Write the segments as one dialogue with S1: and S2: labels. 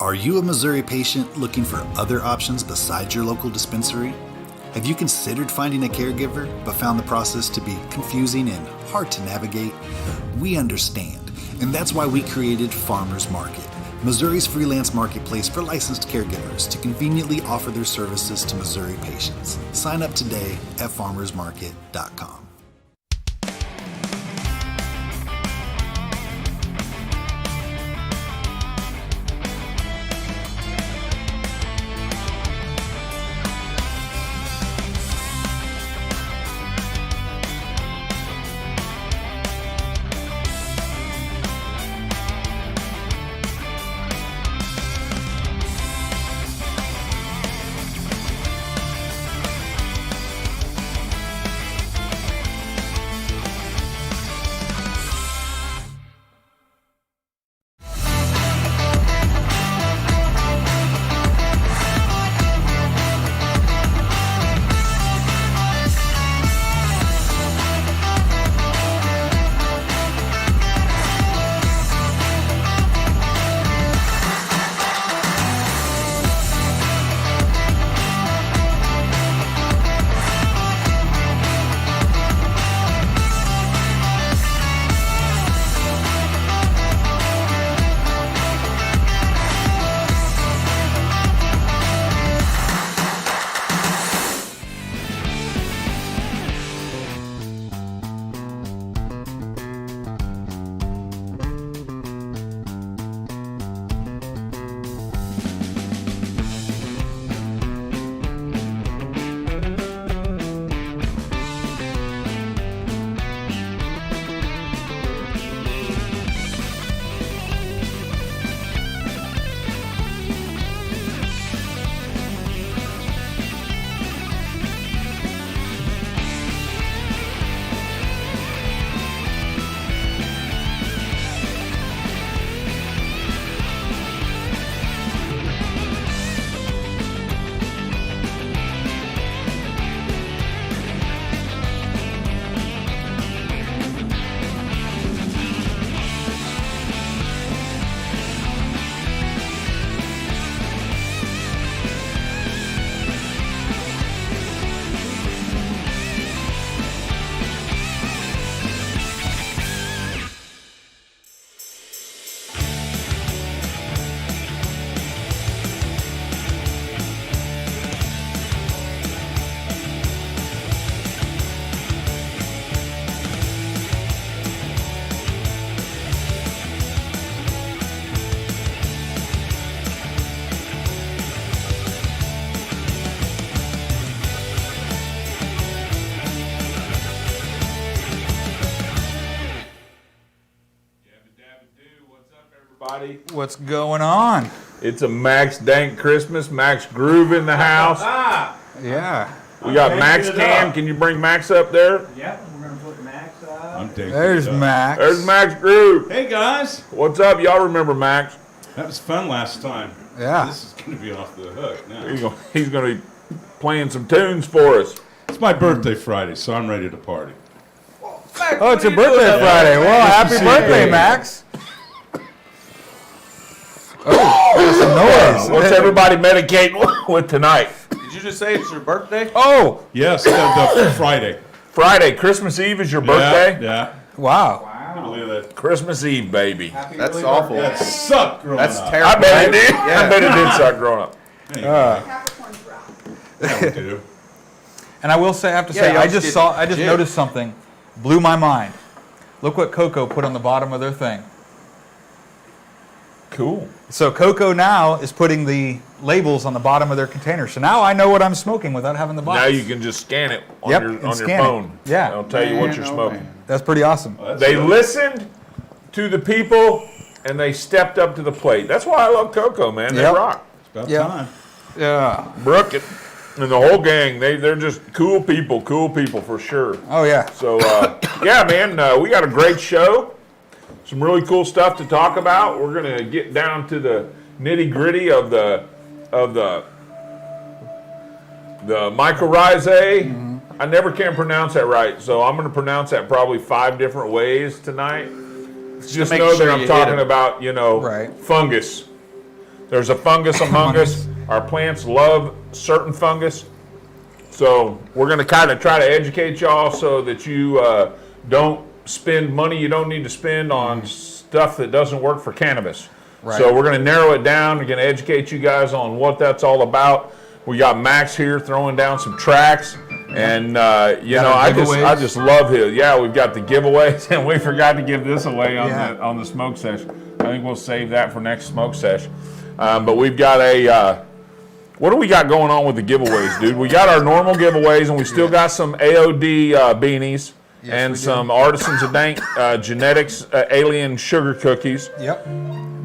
S1: Are you a Missouri patient looking for other options besides your local dispensary? Have you considered finding a caregiver but found the process to be confusing and hard to navigate? We understand, and that's why we created Farmers Market, Missouri's freelance marketplace for licensed caregivers to conveniently offer their services to Missouri patients. Sign up today at farmersmarket.com.
S2: What's going on?
S3: It's a Max Dank Christmas. Max Groove in the house.
S2: Yeah.
S3: We got Max Cam. Can you bring Max up there?
S4: Yep, we're going to put Max up.
S2: There's Max.
S3: There's Max Groove.
S4: Hey, guys.
S3: What's up? Y'all remember Max?
S4: That was fun last time.
S2: Yeah.
S4: This is going to be off the hook now.
S3: He's going to be playing some tunes for us.
S4: It's my birthday Friday, so I'm ready to party.
S2: Oh, it's your birthday Friday. Well, happy birthday, Max. Oh, there's some noise.
S3: What's everybody medicating with tonight?
S5: Did you just say it's your birthday?
S2: Oh,
S4: Yes, the Friday.
S3: Friday. Christmas Eve is your birthday?
S4: Yeah.
S2: wow.
S4: Look at that.
S3: Christmas Eve, baby.
S5: That's awful.
S4: That sucked growing
S5: That's
S4: up.
S5: terrible.
S3: I bet it did.
S5: Yeah.
S3: I bet it did start growing up.
S6: Capricorn's rough.
S4: Yeah, we do.
S2: And I will say, I have to
S5: Yeah,
S2: say,
S5: y'all
S2: I
S5: just
S2: just
S5: did
S2: noticed something, blew my mind. Look what Coco put on the bottom of their thing.
S3: Cool.
S2: So Coco now is putting the labels on the bottom of their container. So now I know what I'm smoking without having the box.
S3: Now you can just scan it on
S2: Yep,
S3: your
S2: and
S3: on your
S2: scan it.
S3: phone.
S2: Yeah.
S3: It'll tell you what you're smoking.
S2: That's pretty awesome.
S4: Well, that's
S3: They
S4: good.
S3: listened to the people and they stepped up to the plate. That's why I love Coco, man. They
S2: Yep.
S3: rock.
S4: It's about
S2: Yeah.
S4: time.
S2: Yeah.
S3: Brooke and the whole gang, they're just cool people for sure.
S2: Oh yeah.
S3: So, yeah, man, we got a great show. Some really cool stuff to talk about. We're going to get down to the nitty gritty of the mycorrhizae.
S2: Mm-hmm.
S3: I never can pronounce that right, so I'm going to pronounce that probably 5 different ways tonight. Just
S5: make
S3: know
S5: sure
S3: that I'm
S5: you hit
S3: talking
S5: it.
S3: about,
S2: Right.
S3: fungus. There's a fungus among us. Our plants love certain fungus. So we're going to kind of try to educate y'all so that you don't spend money you don't need to spend on stuff that doesn't work for cannabis.
S2: Right.
S3: So we're going to narrow it down. We're going to educate you guys on what that's all about. We got Max here throwing down some tracks. And, you know, I just love his. Yeah, we've got the giveaways, and we forgot to give this away on the smoke session. I think we'll save that for next smoke session. But we've got what do we got going on with the giveaways, dude? We got our normal giveaways, and we still got some AOD beanies and some Artisans of Dank Genetics Alien Sugar Cookies.
S2: Yep.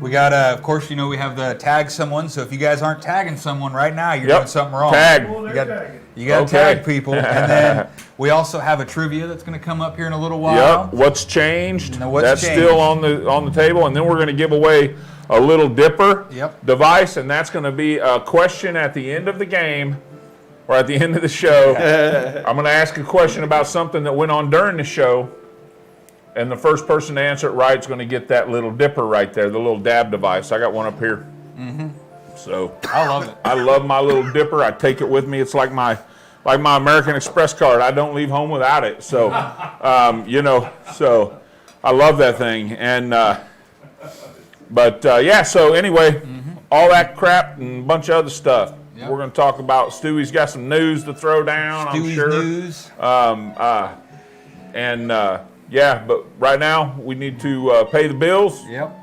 S2: We got, of course, you know, we have the tag someone. So if you guys aren't tagging someone right now, you're doing something wrong.
S3: Tag.
S2: You got to tag people. And then we also have a trivia that's going to come up here in a little while.
S3: Yep. What's changed?
S2: What's changed?
S3: Still on the table, and then we're going to give away a little dipper device, and that's going to be a question at the end of the game or at the end of the show. I'm going to ask a question about something that went on during the show, and the first person to answer it right is going to get that little dipper right there, the little dab device. I got one up here. So
S2: I love it.
S3: I love my little dipper. I take it with me. It's like my American Express card. I don't leave home without it. So, you know, so I love that thing. And yeah. So anyway, all that crap and a bunch of other stuff. We're going to talk about. Stewie's got some news to throw down. I'm sure.
S2: News.
S3: Yeah, but right now we need to pay the bills.
S2: Yep.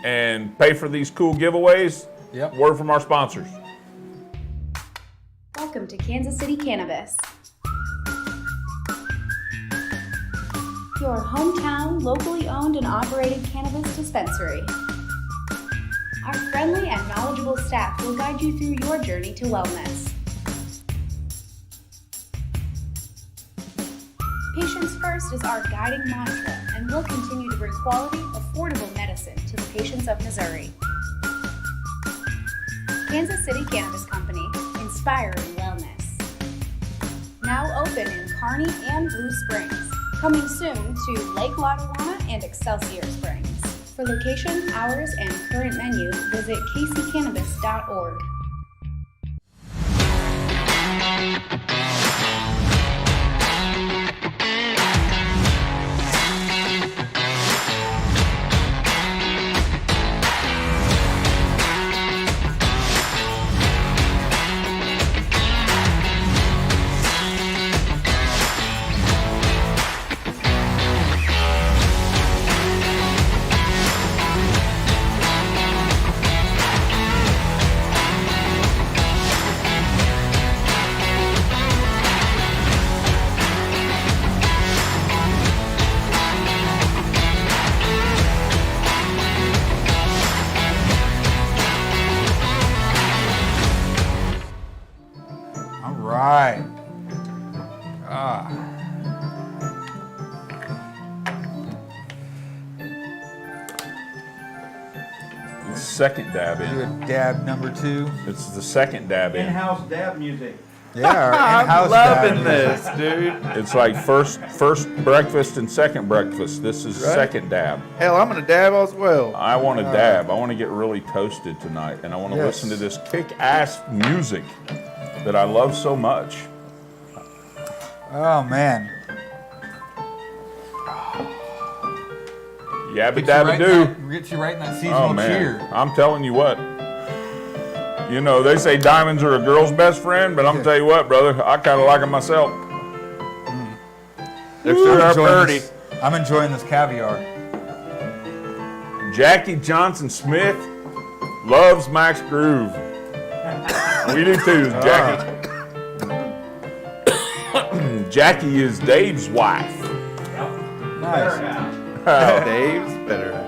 S3: And pay for these cool giveaways.
S2: Yep.
S3: Word from our sponsors.
S7: Welcome to Kansas City Cannabis, your hometown, locally owned and operated cannabis dispensary. Our friendly and knowledgeable staff will guide you through your journey to wellness. Patients first is our guiding mantra, and we'll continue to bring quality, affordable medicine to the patients of Missouri. Kansas City Cannabis Company, inspiring wellness. Now open in Kearney and Blue Springs. Coming soon to Lake Lotawana and Excelsior Springs. For location, hours, and current menu, visit kccannabis.org.
S2: Right.
S3: Second dab
S2: Do
S3: in.
S2: a dab number 2.
S3: It's the second dab in.
S5: In-house dab music.
S2: Yeah, our
S5: I'm
S2: in-house
S5: loving
S2: dab.
S5: this, dude.
S3: It's like first breakfast and second breakfast. This is
S5: Right.
S3: second dab.
S5: Hell, I'm gonna dab as well.
S3: I want to dab. I want to get really toasted tonight, and I want to
S2: Yes.
S3: listen to this kick-ass music that I love so much.
S2: Oh, man.
S3: Yabba dabba do.
S2: Gets you right in that seasonal
S3: Oh man,
S2: cheer.
S3: I'm telling you what. You know, they say diamonds are a girl's best friend, but I'm gonna tell you what, brother, I kind of like them myself.
S5: They're sure
S2: I'm enjoying
S5: pretty.
S2: this- I'm enjoying this caviar.
S3: Jackie Johnson Smith loves Max Groove. We do too, Jackie. Jackie is Dave's wife.
S2: Nice.
S5: Dave's better.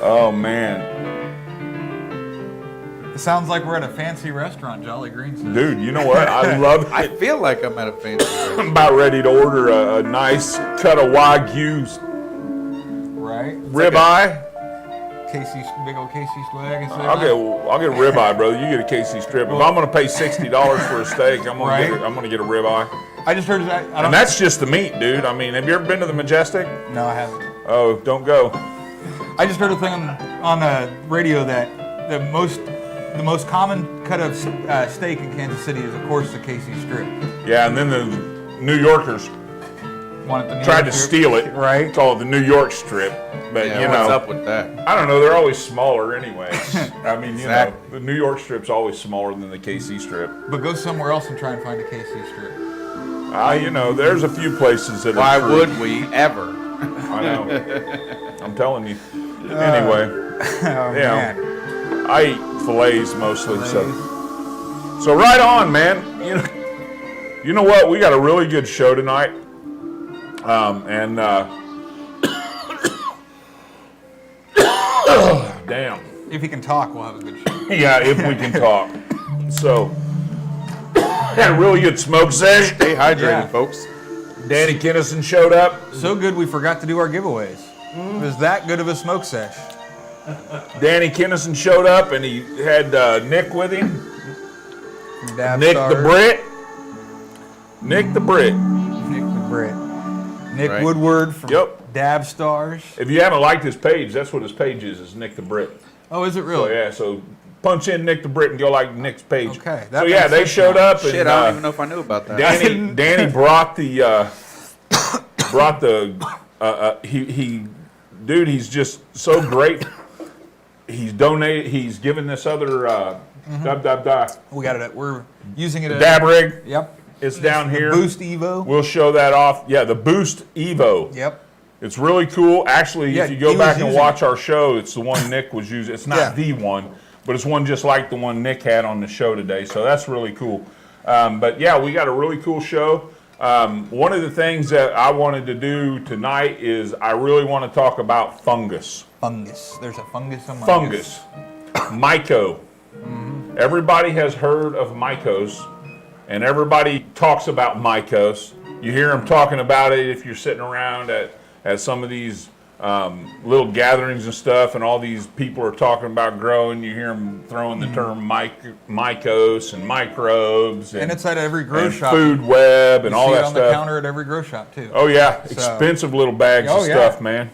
S3: Oh man,
S2: It sounds like we're at a fancy restaurant, Jolly Green says.
S3: dude, you know what? I love
S5: I
S3: it.
S5: feel like I'm at a fancy restaurant.
S3: I'm about ready to order a nice cut of Wagyu
S2: Right?
S3: ribeye.
S2: Big old Casey swag. And
S3: I'll get a ribeye, brother. You get a KC strip. If I'm gonna pay $60 for a steak, I'm gonna get a ribeye.
S2: I just heard that.
S3: And that's just the meat, dude. I mean, have you ever been to the Majestic?
S2: No, I haven't.
S3: Oh, don't go.
S2: I just heard a thing on the radio that the most common cut of steak in Kansas City is, of course, the KC strip.
S3: Yeah, and then the New Yorkers
S2: Want it the New
S3: tried
S2: York
S3: to
S2: strip?
S3: steal it.
S2: Right.
S3: Call it the New York strip. But,
S5: Yeah,
S3: you
S5: what's
S3: know,
S5: up with that?
S3: I don't know. They're always smaller anyways. I mean, you know,
S5: Exactly.
S3: the New York strip's always smaller than the KC strip.
S2: But go somewhere else and try and find a KC strip.
S3: You know, there's a few places that
S5: Why
S3: are true.
S5: would we ever?
S3: I know. I'm telling you. Anyway,
S2: Oh,
S3: yeah,
S2: man.
S3: I eat fillets mostly. So right on, man. You know what? We got a really good show tonight. Damn.
S2: If you can talk, we'll have a good show.
S3: Yeah, if we can talk. So, had a really good smoke session.
S5: Stay hydrated,
S2: Yeah.
S5: folks.
S3: Danny Kinnison showed up.
S2: So good we forgot to do our giveaways. It was that good of a smoke sesh.
S3: Danny Kinnison showed up, and he had Nick with him.
S2: Dab
S3: Nick
S2: Stars.
S3: the Brit. Nick the Brit.
S2: Nick the Brit. Nick
S5: Right.
S2: Woodward from
S3: Yep.
S2: Dab Stars.
S3: If you haven't liked his page, that's what his page is Nick the Brit.
S2: Oh, is it
S3: So
S2: really?
S3: yeah, so punch in Nick the Brit and go like Nick's page.
S2: Okay,
S3: So
S2: that
S3: yeah,
S2: makes
S3: they
S2: sense
S3: showed
S2: now.
S3: up, and
S5: Shit, I don't even know if I knew about that.
S3: Danny brought the dude, he's just so great. He's donated. He's given this other
S2: We got it. We're using it.
S3: dab rig.
S2: Yep.
S3: It's down
S2: The
S3: here.
S2: Boost Evo.
S3: We'll show that off. Yeah, the Boost Evo.
S2: Yep.
S3: It's really cool. Actually,
S2: Yeah,
S3: if you go
S2: he
S3: back
S2: was
S3: and
S2: using
S3: watch our show, it's the one Nick was using. It's not
S2: Yeah.
S3: the one, but it's one just like the one Nick had on the show today. So that's really cool. But yeah, we got a really cool show. One of the things that I wanted to do tonight is I really want to talk about fungus.
S2: Fungus. There's a fungus on my
S3: Fungus. Myco. Everybody has heard of mycos, and everybody talks about mycos. You hear them talking about it if you're sitting around at some of these little gatherings and stuff, and all these people are talking about growing. You hear them throwing the term mycos and microbes,
S2: And it's at every grow
S3: and
S2: shop.
S3: food web and
S2: You
S3: all
S2: see it
S3: that
S2: on the
S3: stuff.
S2: counter at every grow shop too.
S3: Oh yeah,
S2: So-
S3: expensive little bags
S2: Oh,
S3: of
S2: yeah.
S3: stuff, man.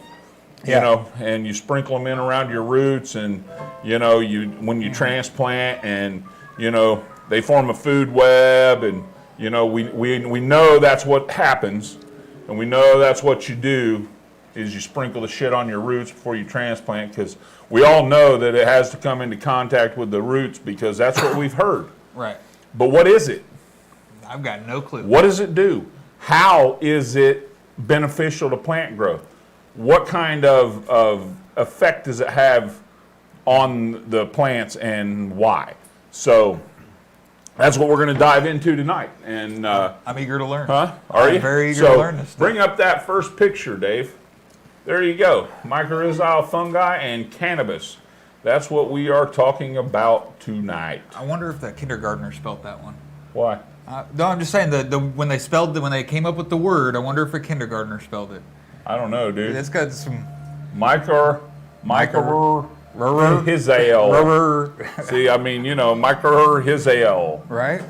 S2: Yeah.
S3: You know, and you sprinkle them in around your roots, and you know, when you transplant, and you know, they form a food web, and you know, we know that's what happens, and we know that's what you do, is you sprinkle the shit on your roots before you transplant, because we all know that it has to come into contact with the roots, because that's what we've heard.
S2: Right.
S3: But what is it?
S2: I've got no clue.
S3: What does it do? How is it beneficial to plant growth? What kind of effect does it have on the plants, and why? So that's what we're going to dive into tonight. And
S2: I'm eager to learn.
S3: huh? Are
S2: I'm
S3: you?
S2: very eager
S3: So
S2: to learn this stuff.
S3: bring up that first picture, Dave. There you go. Mycorrhizal fungi and cannabis. That's what we are talking about tonight.
S2: I wonder if the kindergartner spelled that one.
S3: Why?
S2: No, I'm just saying when they came up with the word, I wonder if a kindergartner spelled it.
S3: I don't know, dude.
S2: It's got some
S3: Mycorrhizal. See, I mean, you know, mycorrhizal.
S2: right?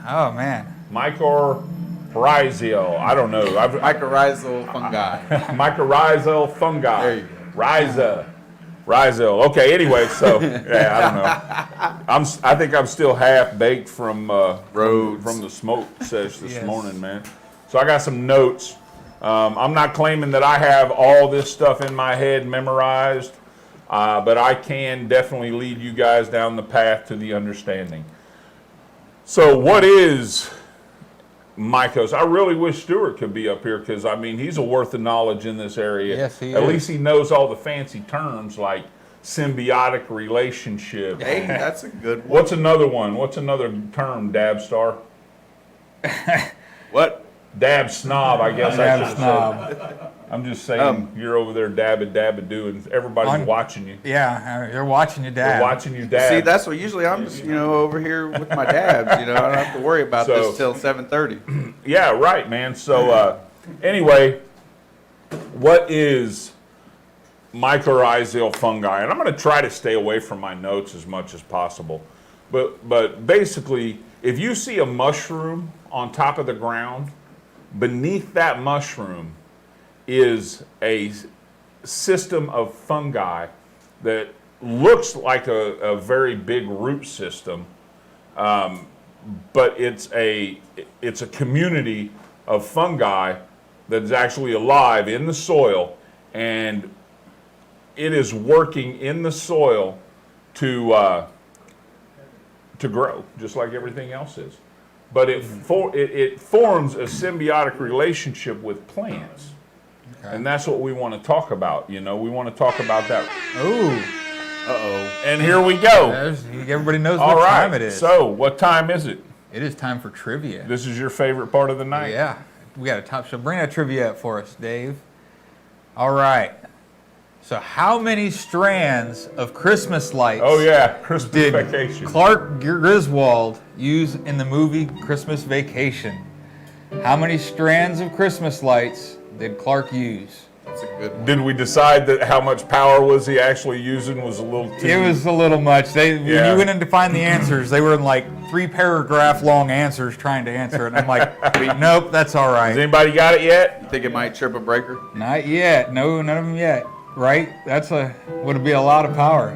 S2: Oh man.
S3: Mycorrhizal. I don't know.
S5: Mycorrhizal fungi.
S3: Mycorrhizal fungi.
S5: There you go.
S3: Rhizal. Okay. Anyway, so yeah, I don't know. I think I'm still half baked from
S5: Roads.
S3: from the smoke sesh this
S2: Yes.
S3: morning, man. So I got some notes. I'm not claiming that I have all this stuff in my head memorized, but I can definitely lead you guys down the path to the understanding. So what is mycos? I really wish Stuart could be up here, because I mean, he's a worth of knowledge in this area.
S2: Yes, he
S3: At
S2: is.
S3: least he knows all the fancy terms like symbiotic relationship.
S5: Hey, that's a good one.
S3: What's another one? What's another term, Dab Star?
S5: What?
S3: Dab snob, I guess I
S2: Dab
S3: should have
S2: snob.
S3: said. I'm just saying, you're over there dabba-dabba-doo, and everybody's watching you.
S2: Yeah, they're watching you dab.
S3: They're watching you dab.
S5: See, that's what usually I'm just, over here with my dabs. I don't have to worry about
S3: So-
S5: this till 7:30.
S3: Yeah, right, man. So, anyway, what is mycorrhizal fungi? And I'm going to try to stay away from my notes as much as possible. But basically, if you see a mushroom on top of the ground, beneath that mushroom is a system of fungi that looks like a very big root system, but it's a community of fungi that's actually alive in the soil, and it is working in the soil to grow, just like everything else is. But it forms a symbiotic relationship with plants, and that's what we want to talk about. You know, we want to talk about that.
S2: Ooh.
S3: And here we go.
S2: Everybody knows
S3: All
S2: what
S3: right.
S2: time it is.
S3: So, what time is it?
S2: It is time for trivia.
S3: This is your favorite part of the night.
S2: Yeah. We got a top show. Bring that trivia up for us, Dave. All right. So how many strands of Christmas lights
S3: Oh yeah, Christmas
S2: did
S3: Vacation.
S2: Clark Griswold use in the movie Christmas Vacation? How many strands of Christmas lights did Clark use?
S5: That's a good one.
S3: Did we decide that how much power was he actually using was a little too...
S2: It was a little much. When
S3: Yeah.
S2: you went in to find the answers, they were in like 3-paragraph long answers trying to answer it. And I'm like, nope, that's all
S3: Has
S2: right.
S3: anybody got it yet?
S5: You think it might trip a breaker?
S2: Not yet. No, none of them yet. Right? Would be a lot of power.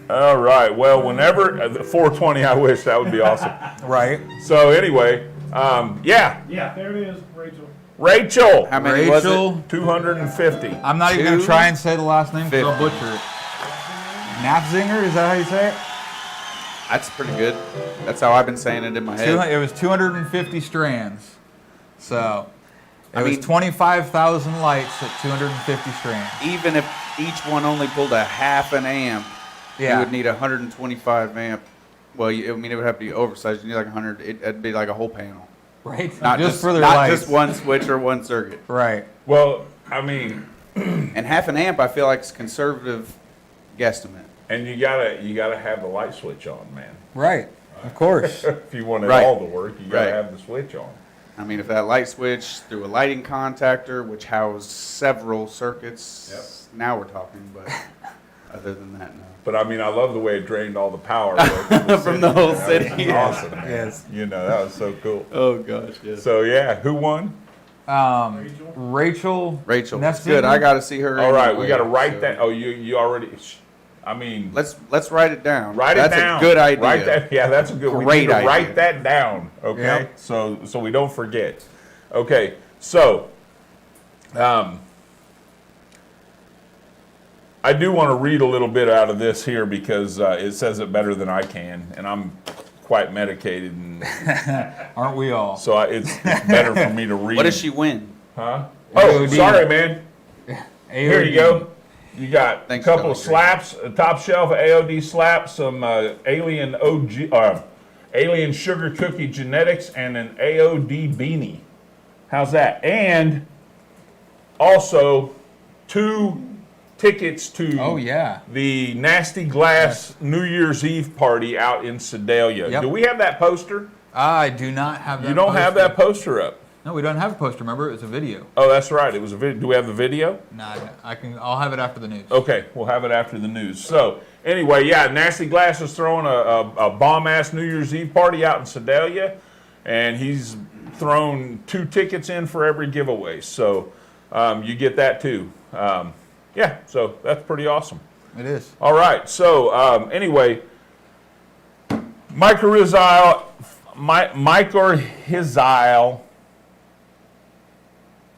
S3: All right. Well, whenever 420, I wish that would be awesome.
S2: Right.
S3: So anyway, yeah,
S4: Yeah, there it is, Rachel.
S3: Rachel,
S5: How many was
S2: Rachel.
S5: it?
S3: 250.
S2: I'm not even going to try and say the last name because I'll
S5: 50.
S2: butcher it. Napzinger, is that how you say it?
S5: That's pretty good. That's how I've been saying it in my head.
S2: It was 250 strands. So it
S5: I
S2: was
S5: mean-
S2: 25,000 lights at 250 strands.
S5: Even if each one only pulled a half an amp, you
S2: Yeah.
S5: would need 125 amp. Well, it would have to be oversized. You need like 100. It'd be like a whole panel.
S2: Right?
S5: Not
S2: just for their
S5: not
S2: lights.
S5: just one switch or one circuit.
S2: Right.
S3: Well, I mean,
S5: And half an amp, I feel like is conservative guesstimate.
S3: and you gotta have the light switch on, man.
S2: Right. Of course.
S3: If you want it
S5: Right.
S3: all to work, you gotta
S5: Right.
S3: have the switch on.
S5: I mean, if that light switch through a lighting contactor, which housed several circuits, now we're talking. But other than that, no.
S3: But I mean, I love the way it drained all the power
S5: From the whole
S3: That
S5: city.
S3: was
S5: Yeah.
S3: awesome, man.
S2: Yes.
S3: You know, that was so cool.
S5: Oh gosh, yes.
S3: So yeah, who won?
S2: Rachel.
S5: Rachel, that's
S2: Neptune?
S5: good. I got to see her.
S3: All right, we
S5: anyway,
S3: got to write
S5: so
S3: that. Oh, you already. I mean,
S5: Let's write it down.
S3: write
S5: That's
S3: it down.
S5: a good idea.
S3: Write that. Yeah, that's a good. we
S5: Great
S3: need to
S5: idea.
S3: write that down. Okay,
S2: Yep.
S3: so we don't forget. Okay, so, I do want to read a little bit out of this here because it says it better than I can, and I'm quite medicated, and
S2: Aren't we all?
S3: so it's better for me to read.
S5: What does she win?
S3: Huh? Oh,
S2: AOD.
S3: sorry, man. Here you go. You got
S5: Thanks,
S3: a couple of
S5: Kelly.
S3: slaps, a top shelf AOD slap, some alien alien sugar cookie genetics, and an AOD beanie. How's that? And also 2 tickets to
S2: Oh, yeah.
S3: the Nasty Glass New Year's Eve party out in Sedalia.
S2: Yep.
S3: Do we have that poster?
S2: I do not have that.
S3: You don't have
S2: poster.
S3: that poster up.
S2: No, we don't have a poster. Remember, it was a video.
S3: Oh, that's right. It was a video. Do we have the video?
S2: Nah, I'll have it after the news.
S3: Okay, we'll have it after the news. So, anyway, yeah, Nasty Glass is throwing a bomb-ass New Year's Eve party out in Sedalia, and he's thrown 2 tickets in for every giveaway. So, you get that too. Yeah, so that's pretty awesome.
S2: It is.
S3: All right, so anyway, mycorrhizal,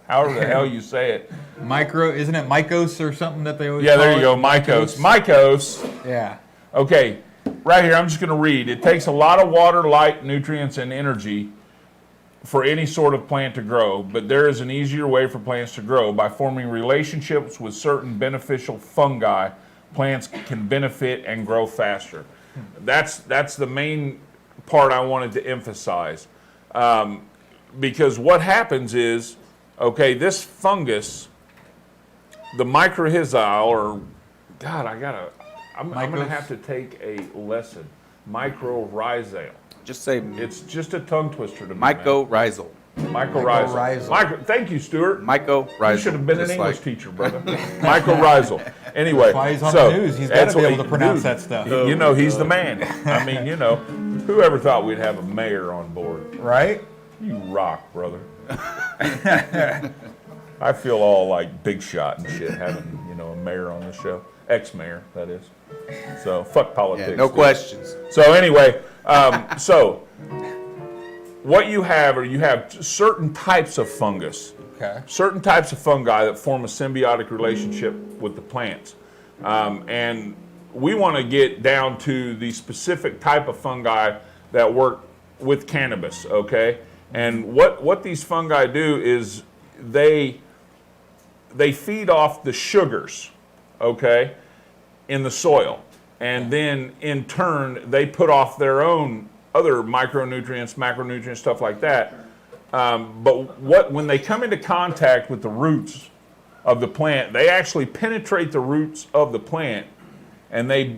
S3: however the hell you say it.
S2: Isn't it Mycos or something that they always
S3: Yeah,
S2: call
S3: there you
S2: it?
S3: go, Mycos. Mycos.
S2: Yeah.
S3: Okay, right here, I'm just going to read. It takes a lot of water, light, nutrients, and energy for any sort of plant to grow, but there is an easier way for plants to grow. By forming relationships with certain beneficial fungi, plants can benefit and grow faster. That's the main part I wanted to emphasize. Because what happens is, okay, this fungus, the mycorrhizal, or God, I'm going to have to take a lesson. Mycorrhizal.
S5: Just say
S3: It's just a tongue twister to me. man.
S5: mycorrhizal.
S3: Mycorrhizal. Thank you, Stuart.
S5: Mycorrhizal.
S3: You should have been an
S5: just
S3: English
S5: like-
S3: teacher, brother. Mycorrhizal. Anyway,
S2: That's why he's on
S3: so
S2: the news. He's got to
S3: that's
S2: be
S3: what
S2: able to pronounce
S3: dude,
S2: that stuff.
S3: You know, he's the man. I mean, you know, whoever thought we'd have a mayor on board?
S2: Right?
S3: You rock, brother. I feel all like big shot and shit having, you know, a mayor on the show. Ex-mayor, that is. So fuck politics.
S5: Yeah, no
S3: dude.
S5: questions.
S3: So anyway, so what you have certain types of fungus.
S2: Okay.
S3: Certain types of fungi that form a symbiotic relationship with the plants. And we want to get down to the specific type of fungi that work with cannabis, okay? And what these fungi do is they feed off the sugars, okay, in the soil. And then in turn, they put off their own other micronutrients, macronutrients, stuff like that. But when they come into contact with the roots of the plant, they actually penetrate the roots of the plant and they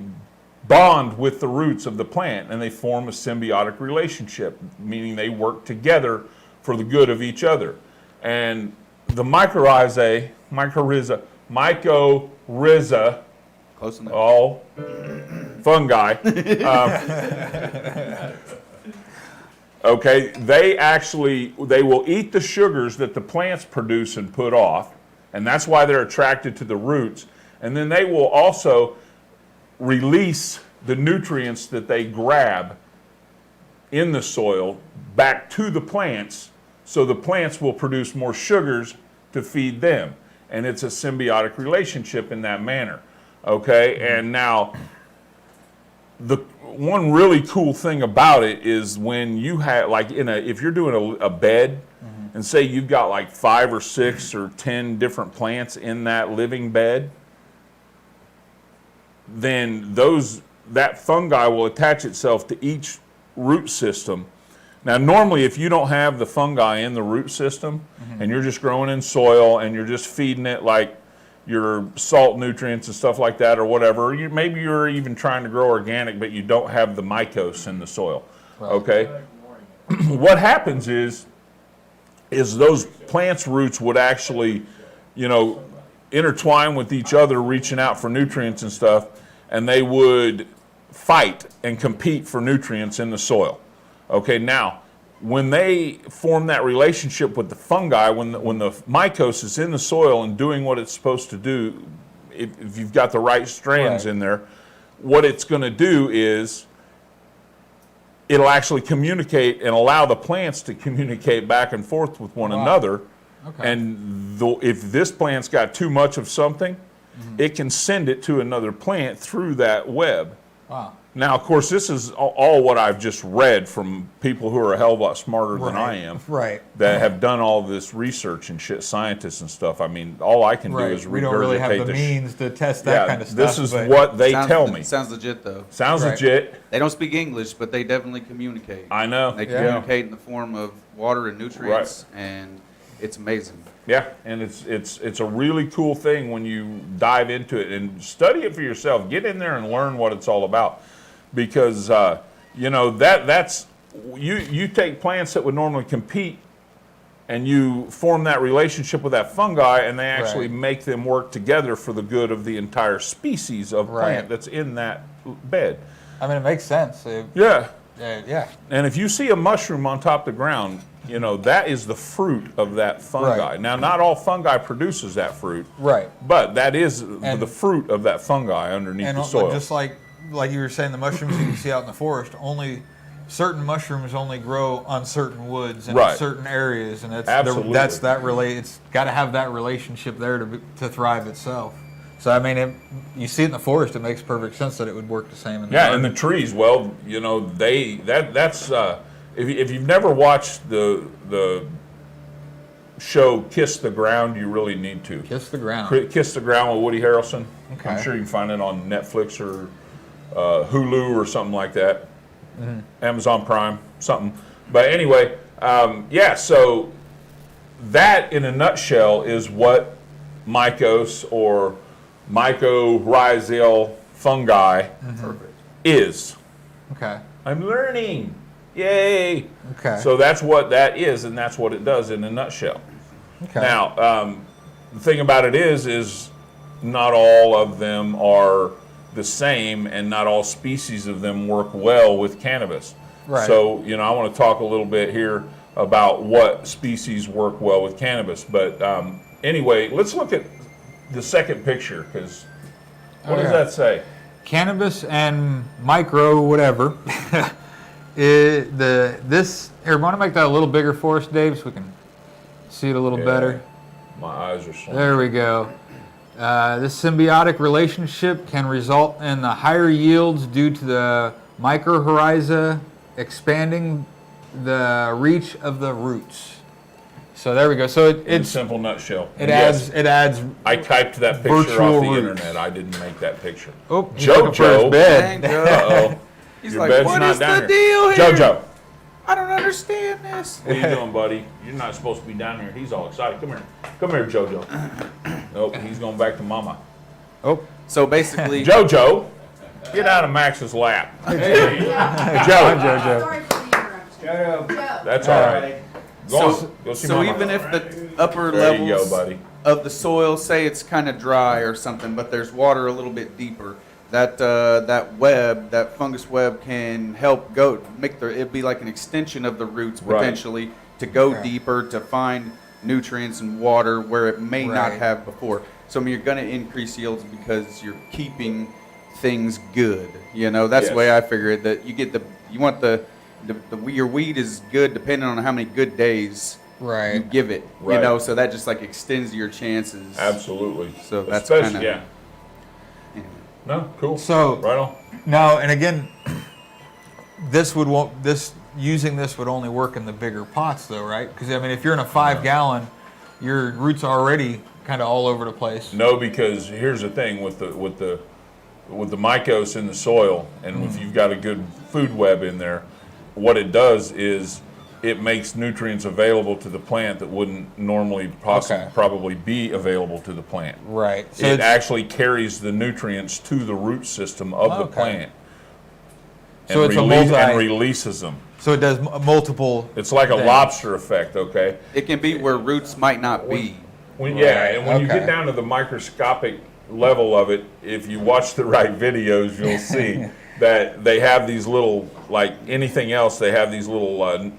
S3: bond with the roots of the plant and they form a symbiotic relationship, meaning they work together for the good of each other. And the mycorrhizae,
S5: Close enough.
S3: all fungi, okay, they will eat the sugars that the plants produce and put off, and that's why they're attracted to the roots. And then they will also release the nutrients that they grab in the soil back to the plants, so the plants will produce more sugars to feed them. And it's a symbiotic relationship in that manner. Okay, and now the one really cool thing about it is when you have, like, if you're doing a bed, and say you've got like 5 or 6 or 10 different plants in that living bed, then that fungi will attach itself to each root system. Now, normally, if you don't have the fungi in the root system, and you're just growing in soil and you're just feeding it like your salt nutrients and stuff like that or whatever, maybe you're even trying to grow organic, but you don't have the mycose in the soil, okay? What happens is those plants' roots would actually, intertwine with each other, reaching out for nutrients and stuff, and they would fight and compete for nutrients in the soil. Okay, now, when they form that relationship with the fungi, when the mycose is in the soil and doing what it's supposed to do, if you've got the right strands in there, what it's going to do is it'll actually communicate and allow the plants to communicate back and forth with one another. Okay. And if this plant's got too much of something, it can send it to another plant through that web. Wow. Now, of course, this is all what I've just read from people who are a hell of a lot smarter than I am.
S2: Right.
S3: That have done all this research and shit, scientists and stuff. I mean, all I can do is regurgitate.
S2: We don't really have the means to test that kind of stuff.
S3: This is what they tell me.
S5: Sounds legit, though.
S3: Sounds legit.
S5: They don't speak English, but they definitely communicate.
S3: I know.
S5: They communicate in the form of water and nutrients, and it's amazing.
S3: Yeah, and it's a really cool thing when you dive into it and study it for yourself. Get in there and learn what it's all about. Because that's you take plants that would normally compete and you form that relationship with that fungi, and they actually make them work together for the good of the entire species of plant that's in that bed.
S2: I mean, it makes sense.
S3: Yeah.
S2: And
S3: if you see a mushroom on top of the ground, that is the fruit of that fungi.
S2: Right.
S3: Now, not all fungi produces that fruit.
S2: Right.
S3: But that is the fruit of that fungi underneath the soil.
S2: Just like you were saying, the mushrooms that you see out in the forest, only certain mushrooms only grow on certain woods and in certain areas, and it's got to have that relationship there to thrive itself. So I mean, you see it in the forest, it makes perfect sense that it would work the same in the garden.
S3: And the trees. Well, that's if you've never watched the show Kiss the Ground, you really need to.
S2: Kiss the Ground.
S3: Kiss the Ground with Woody Harrelson.
S2: Okay.
S3: I'm sure you can find it on Netflix or Hulu or something like that. Amazon Prime, something. But anyway, so that in a nutshell is what mycose or mycorrhizal fungi is.
S2: Okay.
S3: I'm learning. Yay.
S2: Okay.
S3: So that's what that is, and that's what it does in a nutshell.
S2: Okay.
S3: Now, the thing about it is not all of them are the same, and not all species of them work well with cannabis.
S2: Right.
S3: So, I want to talk a little bit here about what species work well with cannabis. But anyway, let's look at the second picture, because What does that say?
S2: Cannabis and micro whatever. Here, want to make that a little bigger for us, Dave, so we can see it a little better.
S3: My eyes are swollen.
S2: There we go. This symbiotic relationship can result in the higher yields due to the mycorrhiza expanding the reach of the roots. So there we go. So it's
S3: in a simple nutshell.
S2: It adds.
S3: I typed that picture off the
S2: roots.
S3: internet. I didn't make that picture.
S2: Oh,
S3: JoJo.
S2: Bed.
S3: Uh-oh.
S5: He's
S3: Your
S5: like,
S3: bed's
S5: what
S3: not
S5: is
S3: down
S5: the
S3: here.
S5: deal here?
S3: JoJo.
S5: I don't understand this.
S3: What are you doing, buddy? You're not supposed to be down here. He's all excited. Come here. Come here, JoJo. Nope, he's going back to Mama.
S2: Oh.
S5: So basically,
S3: JoJo, get out of Max's lap.
S2: Joe.
S6: Sorry for the interruption. Joe.
S3: That's all right. Go see
S5: so
S3: Mama.
S5: even if the upper
S3: There you
S5: levels
S3: go, buddy.
S5: of the soil, say it's kind of dry or something, but there's water a little bit deeper, that fungus web can help it'd be like an extension of the roots
S3: Right.
S5: potentially to go deeper to find nutrients and water where it may not
S2: Right.
S5: have before. So I mean, you're going to increase yields because you're keeping things good. That's the way
S3: Yes.
S5: I figure it. That your weed is good depending on how many good days you
S2: Right.
S5: give it.
S3: Right.
S5: So that just like extends your chances.
S3: Absolutely.
S5: So that's
S3: Especially-
S5: kinda-
S3: yeah. No, cool.
S2: So
S3: right on.
S2: now, and again, using this would only work in the bigger pots, though, right? Because I mean, if you're in a 5-gallon, your roots are already kind of all over the place.
S3: No, because here's the thing with the mycos in the soil, and if you've got a good food web in there, what it does is it makes nutrients available to the plant that wouldn't normally probably be available to the plant.
S2: Right. So
S3: It actually carries the nutrients to the root system of the plant.
S2: So
S3: and
S2: it's
S3: and releases them.
S2: So it does multiple.
S3: It's like a
S2: things.
S3: lobster effect, okay?
S5: It can be where roots might not be.
S3: And when you
S2: Okay.
S3: get down to the microscopic level of it, if you watch the right videos, you'll see that they have these little, like anything else, they have these little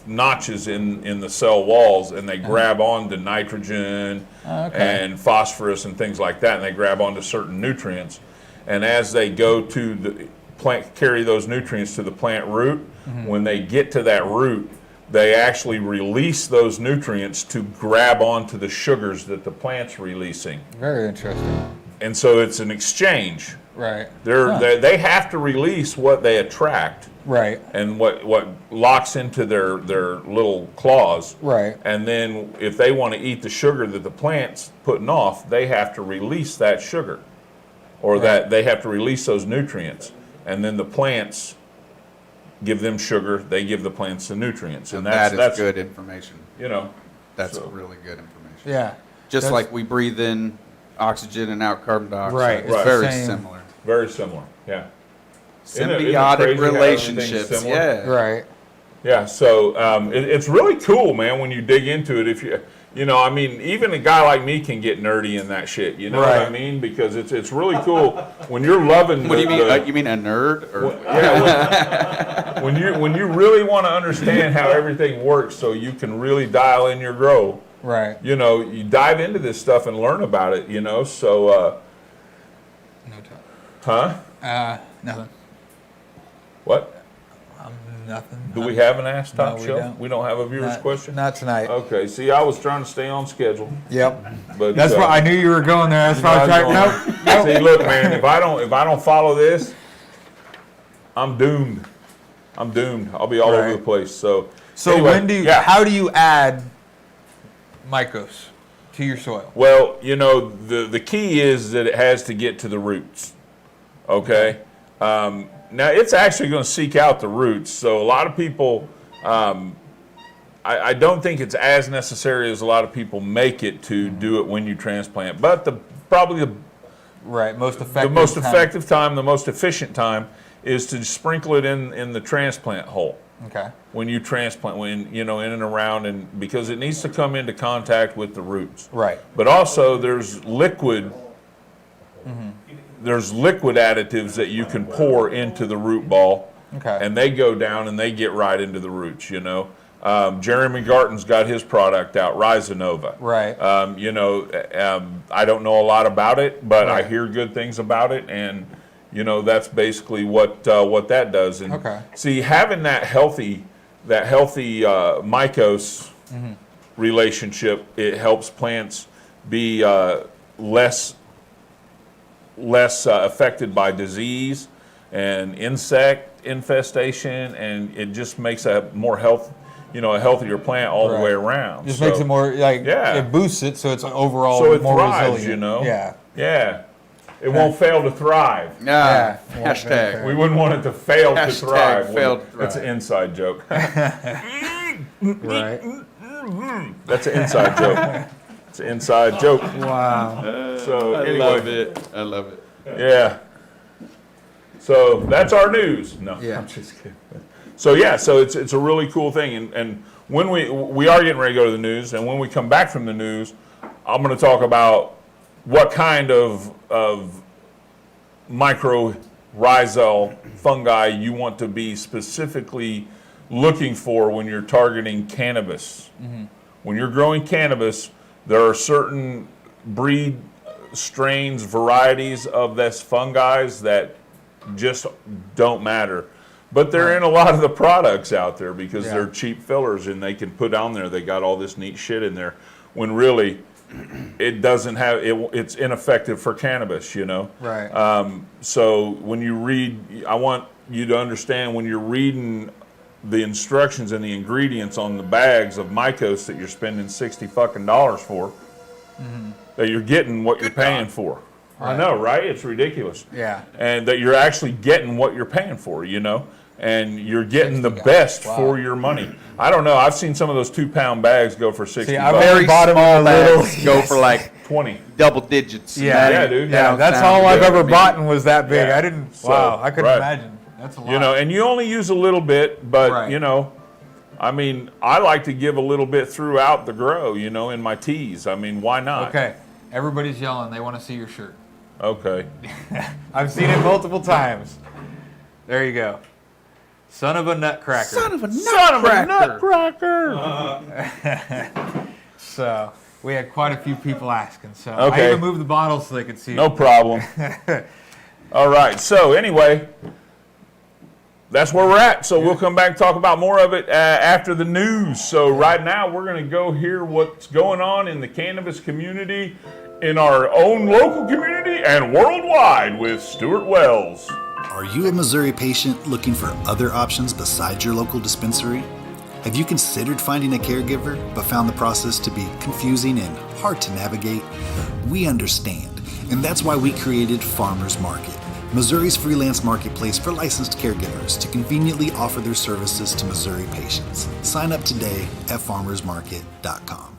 S3: notches in the cell walls, and they grab onto nitrogen and phosphorus and things like that, and they grab onto certain nutrients. And as they go to the plant, carry those nutrients to the plant root, when they get to that root, they actually release those nutrients to grab onto the sugars that the plant's releasing.
S2: Very interesting.
S3: And so it's an exchange.
S2: Right.
S3: They have to release what they attract
S2: Right.
S3: and what locks into their little claws.
S2: Right.
S3: And then if they want to eat the sugar that the plant's putting off, they have to release that sugar, or that they have to release those nutrients. And then the plants give them sugar, they give the plants the nutrients. And that's
S5: good information. That's
S3: so.
S5: really good information.
S2: Yeah.
S5: Just like we breathe in oxygen and out carbon dioxide.
S2: Right.
S5: It's
S3: Right.
S5: very
S2: Same.
S5: similar.
S3: very similar. Yeah. Isn't it
S5: Symbiotic
S3: crazy how everything's
S5: relationships.
S3: similar?
S5: Yeah.
S2: Right.
S3: Yeah, so it's really cool, man, when you dig into it. If I mean, even a guy like me can get nerdy in that shit. You know what I
S2: Right.
S3: mean? Because it's really cool when you're loving.
S5: What do you mean? You mean a nerd? Or?
S3: When you really want to understand how everything works, so you can really dial in your grow.
S2: Right.
S3: You dive into this stuff and learn about it. So.
S2: No time.
S3: Huh?
S2: Nothing.
S3: What?
S2: Nothing.
S3: Do we have an Ask Top
S2: No, we
S3: show?
S2: don't.
S3: We don't have a viewer's question?
S2: Not tonight.
S3: Okay, see, I was trying to stay on schedule,
S2: Yep.
S3: but
S2: That's why I knew you were going there. That's why I was
S3: I
S2: trying.
S3: was going- See, look, man, if I don't follow this, I'm doomed. I'll be all over
S2: Right.
S3: the place. So
S2: Anyway,
S3: yeah.
S2: how do you add mycos to your soil?
S3: Well, the key is that it has to get to the roots. Okay. Now it's actually going to seek out the roots. So a lot of people, I don't think it's as necessary as a lot of people make it to do it when you transplant. But probably the
S2: Most effective.
S3: most effective time, the most efficient time, is to sprinkle it in the transplant hole.
S2: Okay.
S3: When you transplant, in and around, and because it needs to come into contact with the roots.
S2: Right.
S3: But also there's liquid. There's liquid additives that you can pour into the root ball,
S2: Okay.
S3: and they go down and they get right into the roots. Jeremy Garton's got his product out, Rhizinova.
S2: Right.
S3: I don't know a lot about it, but
S2: Right.
S3: I hear good things about it, and that's basically what that does. And see, having that healthy mycose relationship, it helps plants be less affected by disease and insect infestation, and it just makes a more a healthier plant all the way around.
S2: Just makes it more it boosts it, so it's overall
S3: so it
S2: more
S3: thrives,
S2: resilient.
S3: Yeah. It won't fail to thrive.
S5: Yeah. Hashtag.
S3: We wouldn't want it to fail to thrive.
S5: Fail to thrive.
S3: That's an inside joke.
S2: Right.
S3: That's an inside joke. It's an inside joke.
S2: Wow.
S3: So anyway,
S5: I love it.
S3: yeah. So that's our news. No,
S2: Yeah.
S3: I'm just kidding. So yeah, so it's a really cool thing, and when we are getting ready to go to the news, and when we come back from the news, I'm going to talk about what kind of mycorrhizal fungi you want to be specifically looking for when you're targeting cannabis. When you're growing cannabis, there are certain breed strains, varieties of this fungi that just don't matter. But they're in a lot of the products out there because they're cheap fillers, and they can put on there, they got all this neat shit in there, when really it doesn't have, it's ineffective for cannabis,
S2: Right.
S3: So when you read, I want you to understand, when you're reading the instructions and the ingredients on the bags of mycose that you're spending $60 fucking for, that you're getting what you're paying for.
S2: Right.
S3: I know, right? It's ridiculous.
S2: Yeah.
S3: And that you're actually getting what you're paying for, and you're getting the best for your money. I don't know. I've seen some of those 2-pound bags go for $60.
S5: Very small bags go for like
S3: 20.
S5: double digits.
S3: Yeah, dude.
S2: Yeah, that's all I've ever bought and was that big.
S3: Yeah.
S2: I didn't.
S3: So,
S2: Wow, I couldn't
S3: right.
S2: imagine. That's a lot.
S3: And you only use a little bit, but
S2: Right.
S3: I mean, I like to give a little bit throughout the grow, in my teas. I mean, why not?
S2: Okay. Everybody's yelling. They want to see your shirt.
S3: Okay.
S2: I've seen it multiple times. There you go. Son of a nutcracker.
S5: Son of a nutcracker.
S2: So we had quite a few people asking. So
S3: Okay.
S2: I even moved the bottles so they could see
S3: No
S2: it.
S3: problem. All right. So anyway, that's where we're at. So we'll come back and talk about more of it after the news. So right now we're going to go hear what's going on in the cannabis community, in our own local community and worldwide, with Stuart Wells.
S1: Are you a Missouri patient looking for other options besides your local dispensary? Have you considered finding a caregiver but found the process to be confusing and hard to navigate? We understand, and that's why we created Farmers Market, Missouri's freelance marketplace for licensed caregivers to conveniently offer their services to Missouri patients. Sign up today at farmersmarket.com.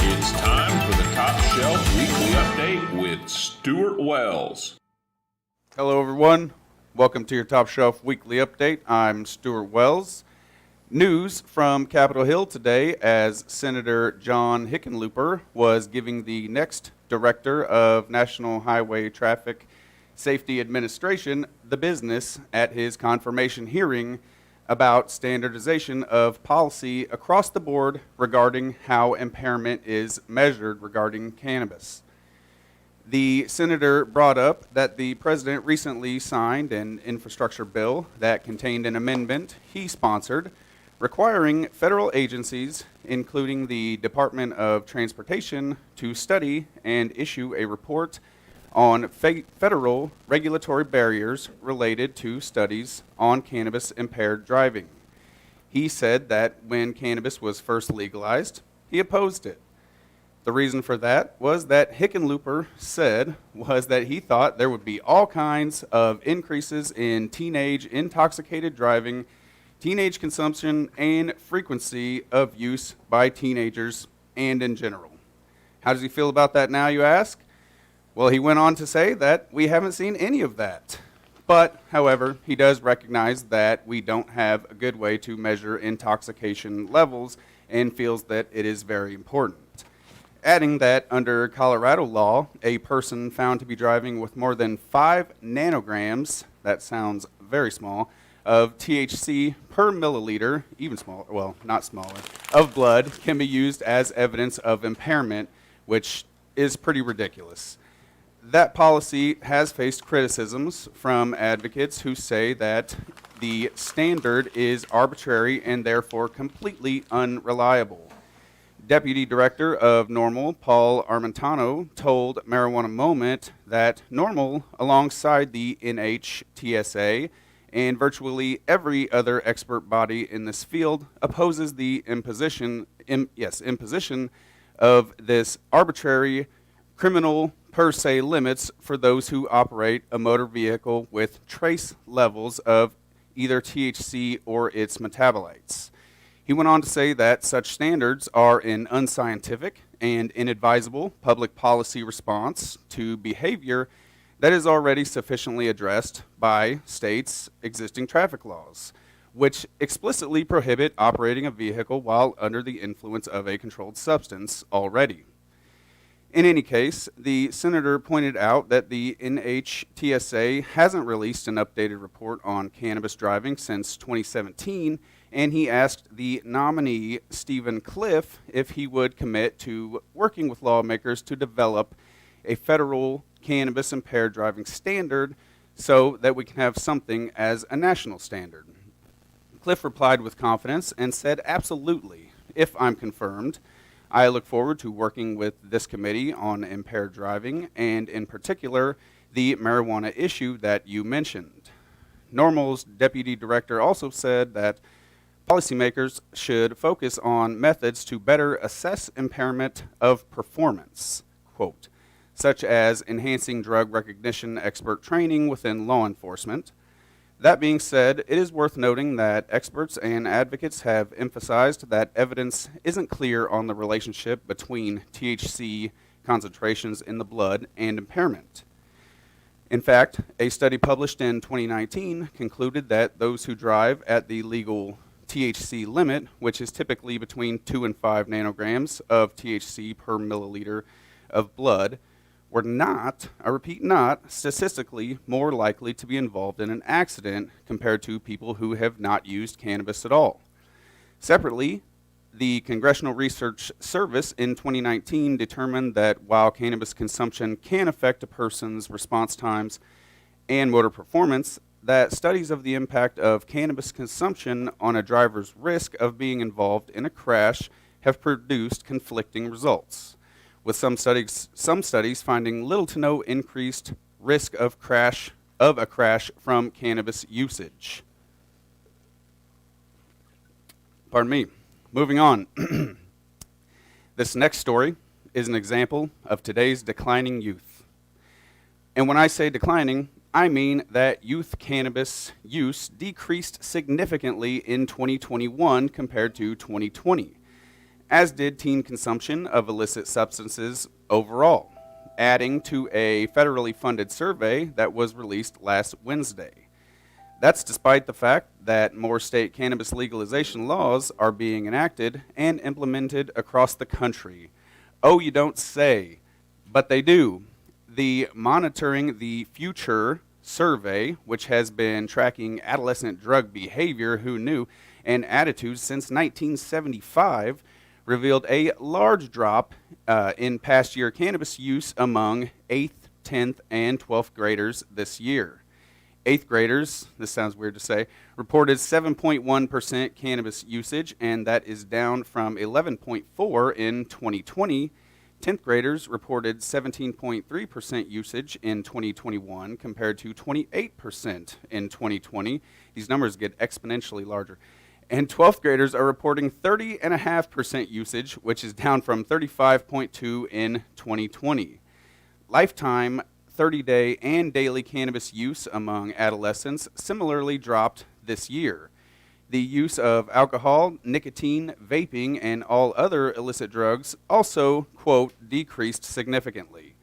S3: It's time for the Top Shelf Weekly Update with Stuart Wells.
S5: Hello, everyone. Welcome to your Top Shelf Weekly Update. I'm Stuart Wells. News from Capitol Hill today, as Senator John Hickenlooper was giving the next Director of National Highway Traffic Safety Administration the business at his confirmation hearing about standardization of policy across the board regarding how impairment is measured regarding cannabis. The senator brought up that the president recently signed an infrastructure bill that contained an amendment he sponsored requiring federal agencies, including the Department of Transportation, to study and issue a report on federal regulatory barriers related to studies on cannabis-impaired driving. He said that when cannabis was first legalized, he opposed it. The reason for that was that Hickenlooper said was that he thought there would be all kinds of increases in teenage intoxicated driving, teenage consumption, and frequency of use by teenagers and in general. How does he feel about that now, you ask? Well, he went on to say that we haven't seen any of that. But, however, he does recognize that we don't have a good way to measure intoxication levels and feels that it is very important. Adding that under Colorado law, a person found to be driving with more than 5 nanograms, that sounds very small, of THC per milliliter, even smaller, well, not smaller, of blood can be used as evidence of impairment, which is pretty ridiculous. That policy has faced criticisms from advocates who say that the standard is arbitrary and therefore completely unreliable. Deputy Director of NORML, Paul Armentano, told Marijuana Moment that NORML, alongside the NHTSA and virtually every other expert body in this field, opposes the imposition of this arbitrary criminal per se limits for those who operate a motor vehicle with trace levels of either THC or its metabolites. He went on to say that such standards are an unscientific and inadvisable public policy response to behavior that is already sufficiently addressed by states' existing traffic laws, which explicitly prohibit operating a vehicle while under the influence of a controlled substance already. In any case, the senator pointed out that the NHTSA hasn't released an updated report on cannabis driving since 2017, and he asked the nominee, Stephen Cliff, if he would commit to working with lawmakers to develop a federal cannabis-impaired driving standard so that we can have something as a national standard. Cliff replied with confidence and said, absolutely, if I'm confirmed. I look forward to working with this committee on impaired driving and, in particular, the marijuana issue that you mentioned. NORML's deputy director also said that policymakers should focus on methods to better assess impairment of performance, quote, such as enhancing drug recognition expert training within law enforcement. That being said, it is worth noting that experts and advocates have emphasized that evidence isn't clear on the relationship between THC concentrations in the blood and impairment. In fact, a study published in 2019 concluded that those who drive at the legal THC limit, which is typically between 2 and 5 nanograms of THC per milliliter of blood, were not, I repeat not, statistically more likely to be involved in an accident compared to people who have not used cannabis at all. Separately, the Congressional Research Service in 2019 determined that while cannabis consumption can affect a person's response times and motor performance, that studies of the impact of cannabis consumption on a driver's risk of being involved in a crash have produced conflicting results, with some studies finding little to no increased risk of a crash from cannabis usage. Pardon me. Moving on. This next story is an example of today's declining youth. And when I say declining, I mean that youth cannabis use decreased significantly in 2021 compared to 2020, as did teen consumption of illicit substances overall, adding to a federally funded survey that was released last Wednesday. That's despite the fact that more state cannabis legalization laws are being enacted and implemented across the country. Oh, you don't say, but they do. The Monitoring the Future survey, which has been tracking adolescent drug behavior, who knew, and attitudes since 1975, revealed a large drop in past year cannabis use among 8th, 10th, and 12th graders this year. 8th graders, this sounds weird to say, reported 7.1% cannabis usage, and that is down from 11.4% in 2020. 10th graders reported 17.3% usage in 2021 compared to 28% in 2020. These numbers get exponentially larger. And 12th graders are reporting 30.5% usage, which is down from 35.2% in 2020. Lifetime 30-day and daily cannabis use among adolescents similarly dropped this year. The use of alcohol, nicotine, vaping, and all other illicit drugs also, quote, decreased significantly.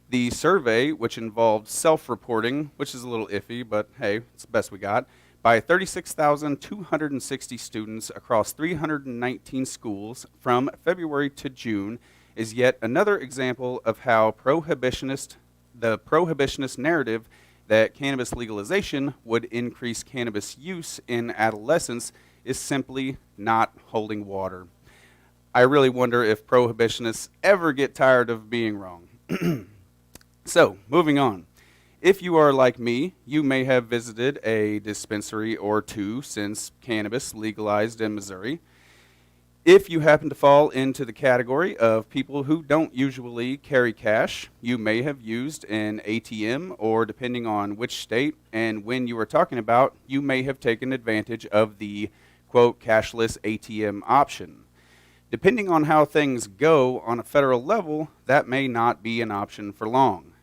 S5: The survey, which involved self-reporting, which is a little iffy, but hey, it's the best we got, by 36,260 students across 319 schools from February to June, is yet another example of how the prohibitionist narrative that cannabis legalization would increase cannabis use in adolescents is simply not holding water. I really wonder if prohibitionists ever get tired of being wrong. So, moving on. If you are like me, you may have visited a dispensary or two since cannabis legalized in Missouri. If you happen to fall into the category of people who don't usually carry cash, you may have used an ATM, or depending on which state and when you are talking about, you may have taken advantage of the, quote, cashless ATM option. Depending on how things go on a federal level, that may not be an option for long.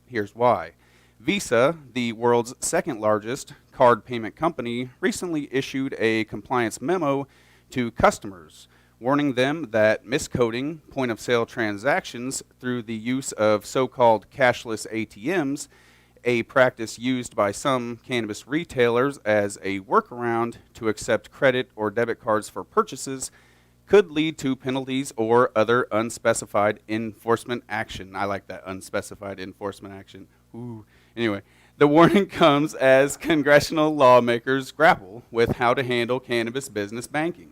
S5: Here's why. Visa, the world's second largest card payment company, recently issued a compliance memo to customers, warning them that miscoding point-of-sale transactions through the use of so-called cashless ATMs, a practice used by some cannabis retailers as a workaround to accept credit or debit cards for purchases, could lead to penalties or other unspecified enforcement action. I like that, unspecified enforcement action. Ooh. Anyway, the warning comes as congressional lawmakers grapple with how to handle cannabis business banking.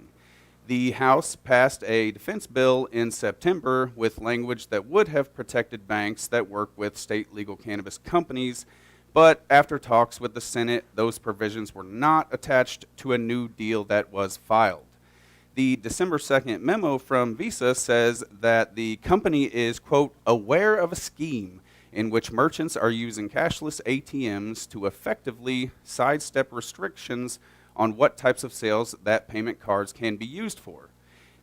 S5: The House passed a defense bill in September with language that would have protected banks that work with state legal cannabis companies, but after talks with the Senate, those provisions were not attached to a new deal that was filed. The December 2nd memo from Visa says that the company is, quote, aware of a scheme in which merchants are using cashless ATMs to effectively sidestep restrictions on what types of sales that payment cards can be used for.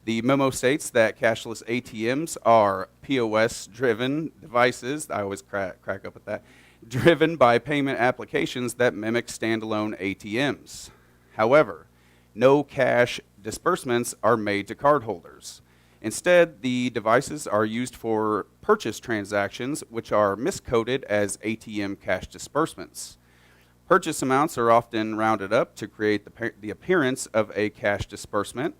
S5: The memo states that cashless ATMs are POS-driven devices, I always crack up at that, driven by payment applications that mimic standalone ATMs. However, no cash disbursements are made to cardholders. Instead, the devices are used for purchase transactions, which are miscoded as ATM cash disbursements. Purchase amounts are often rounded up to create the appearance of a cash disbursement.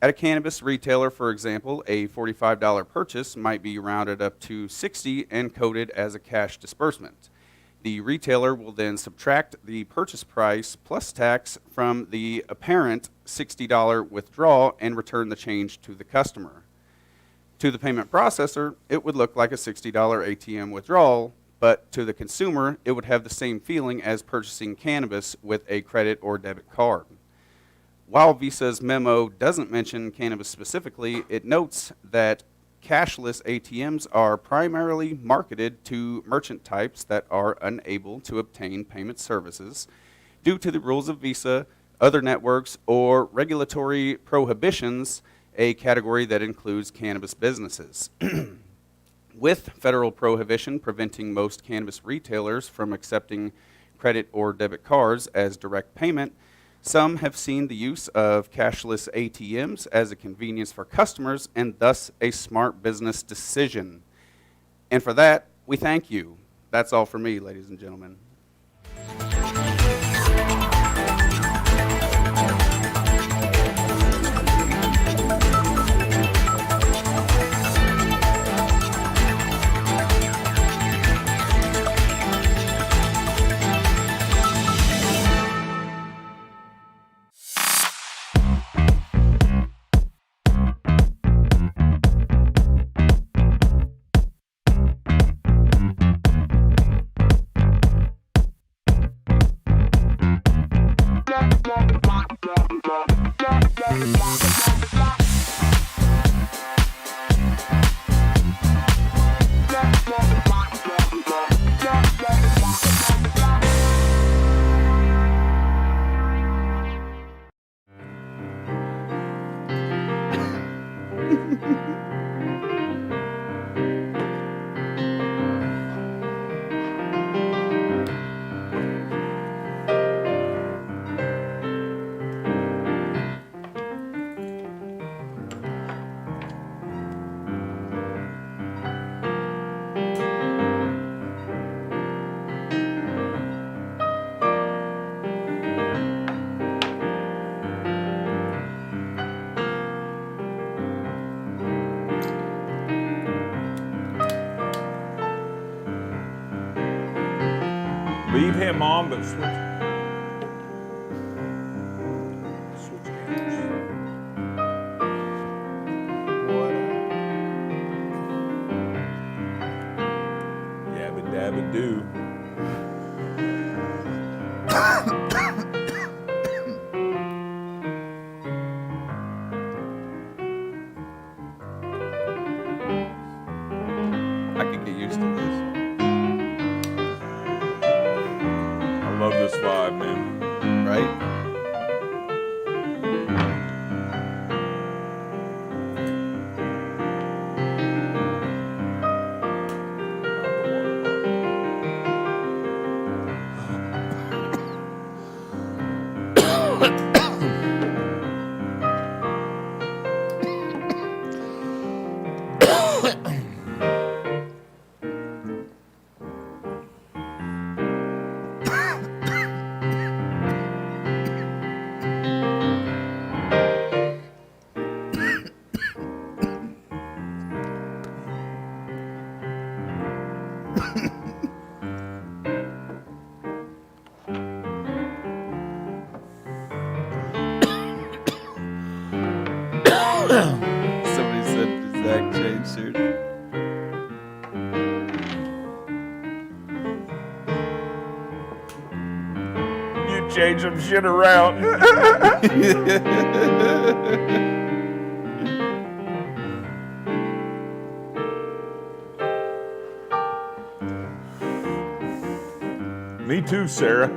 S5: At a cannabis retailer, for example, a $45 purchase might be rounded up to $60 and coded as a cash disbursement. The retailer will then subtract the purchase price plus tax from the apparent $60 withdrawal and return the change to the customer. To the payment processor, it would look like a $60 ATM withdrawal, but to the consumer, it would have the same feeling as purchasing cannabis with a credit or debit card. While Visa's memo doesn't mention cannabis specifically, it notes that cashless ATMs are primarily marketed to merchant types that are unable to obtain payment services due to the rules of Visa, other networks, or regulatory prohibitions, a category that includes cannabis businesses. With federal prohibition preventing most cannabis retailers from accepting credit or debit cards as direct payment, some have seen the use of cashless ATMs as a convenience for customers and thus a smart business decision. And for that, we thank you. That's all for me, ladies and gentlemen.
S3: Leave him on, but switch cameras. Yabba dabba doo.
S5: I could get used to this.
S3: I love this vibe, man.
S5: Right? Somebody said, does Zach change shirt?
S3: You change some shit around. Me too, Sarah.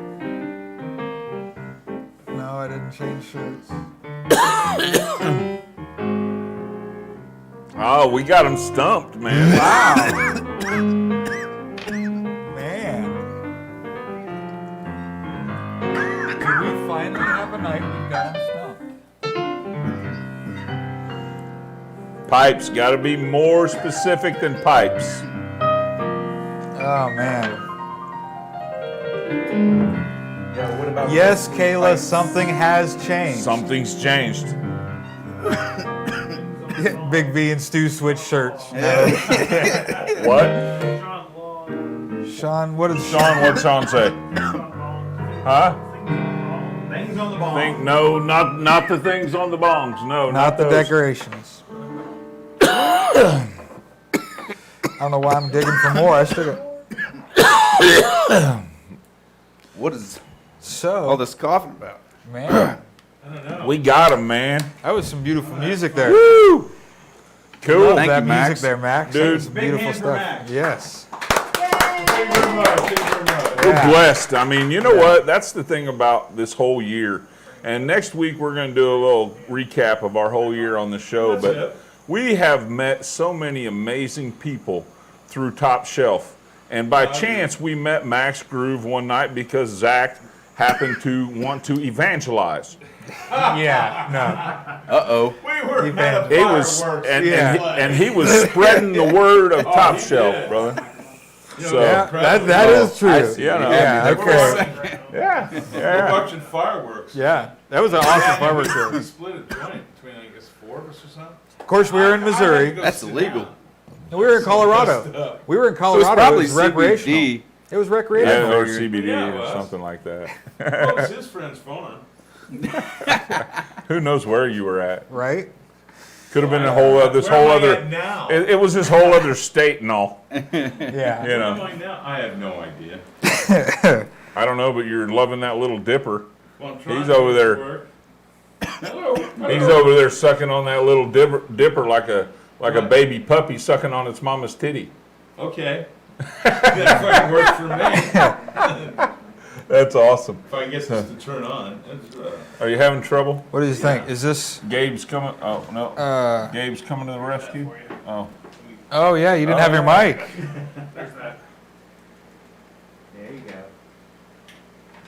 S2: No, I didn't change shirts.
S3: Oh, we got him stumped, man.
S2: Wow. Man. Did we finally have a night we got him stumped?
S3: Pipes, got to be more specific than pipes.
S2: Oh, man.
S8: Yeah, what about
S2: Yes, Kayla, something has changed.
S3: Something's changed.
S2: Big V and Stu switch shirts.
S3: What?
S2: Sean, what is
S3: Sean, what'd Sean say? Huh?
S8: things on the ball?
S3: No, not the things on the bongs. No,
S2: Not the
S3: those.
S2: decorations. I don't know why I'm digging for more. I still got...
S5: What is
S2: So,
S5: all this coughing about?
S2: man,
S3: We got him, man.
S2: that was some beautiful music there.
S3: Woo! Cool.
S2: Love
S5: Thank
S2: that
S5: you,
S2: music
S5: Max.
S2: there, Max. That
S3: Dude.
S2: was some
S8: Big
S2: beautiful
S8: hand for
S2: stuff.
S8: Max.
S2: Yes.
S8: Thank you very much. Thank you very much.
S3: We're blessed. I mean, you know what? That's the thing about this whole year. And next week we're going to do a little recap of our whole year on the show.
S8: That's it.
S3: We have met so many amazing people through Top Shelf. And by chance, we met Max Groove one night because Zach happened to want to evangelize.
S2: Yeah,
S5: Uh-oh.
S8: We were
S2: You've
S8: at a
S2: been-
S3: It was,
S8: fireworks.
S3: and he was spreading the word of Top Shelf, brother. So,
S2: no. That is true.
S3: you know,
S2: Yeah, okay.
S3: yeah,
S4: We're
S3: yeah.
S4: watching fireworks.
S2: Yeah, that was an awesome fireworks show.
S4: We split a joint between, I guess, 4 of us or something.
S2: Of course, we were in Missouri.
S5: That's illegal.
S2: We were in Colorado. We were in
S5: It was
S2: Colorado.
S5: probably
S2: It was recreational.
S5: CBD.
S2: It was
S3: Yeah,
S2: recreational.
S3: or CBD
S4: Yeah, it
S3: or
S4: was.
S3: something like that.
S4: What was his friend's phone?
S3: Who knows where you were at?
S2: Right?
S3: Could have been a whole this
S8: Where
S3: whole
S8: am I
S3: other.
S8: at now?
S3: It was this whole other state and all.
S2: Yeah.
S3: You
S4: Where am
S3: know,
S4: I now? I have no idea.
S3: I don't know, but you're loving that little dipper.
S4: Well, I'm trying
S3: He's
S4: to
S3: over
S4: make
S3: there.
S4: it work.
S3: He's over there sucking on that little dipper like a baby puppy sucking on its mama's titty.
S4: Okay. That fucking works for me.
S3: That's awesome.
S4: If I get this to turn on.
S3: Are you having trouble?
S2: What do you think? Is this?
S3: Gabe's coming. Oh no. Gabe's coming to the rescue. Oh.
S2: Oh yeah, you didn't have your mic.
S8: There's that. There you go.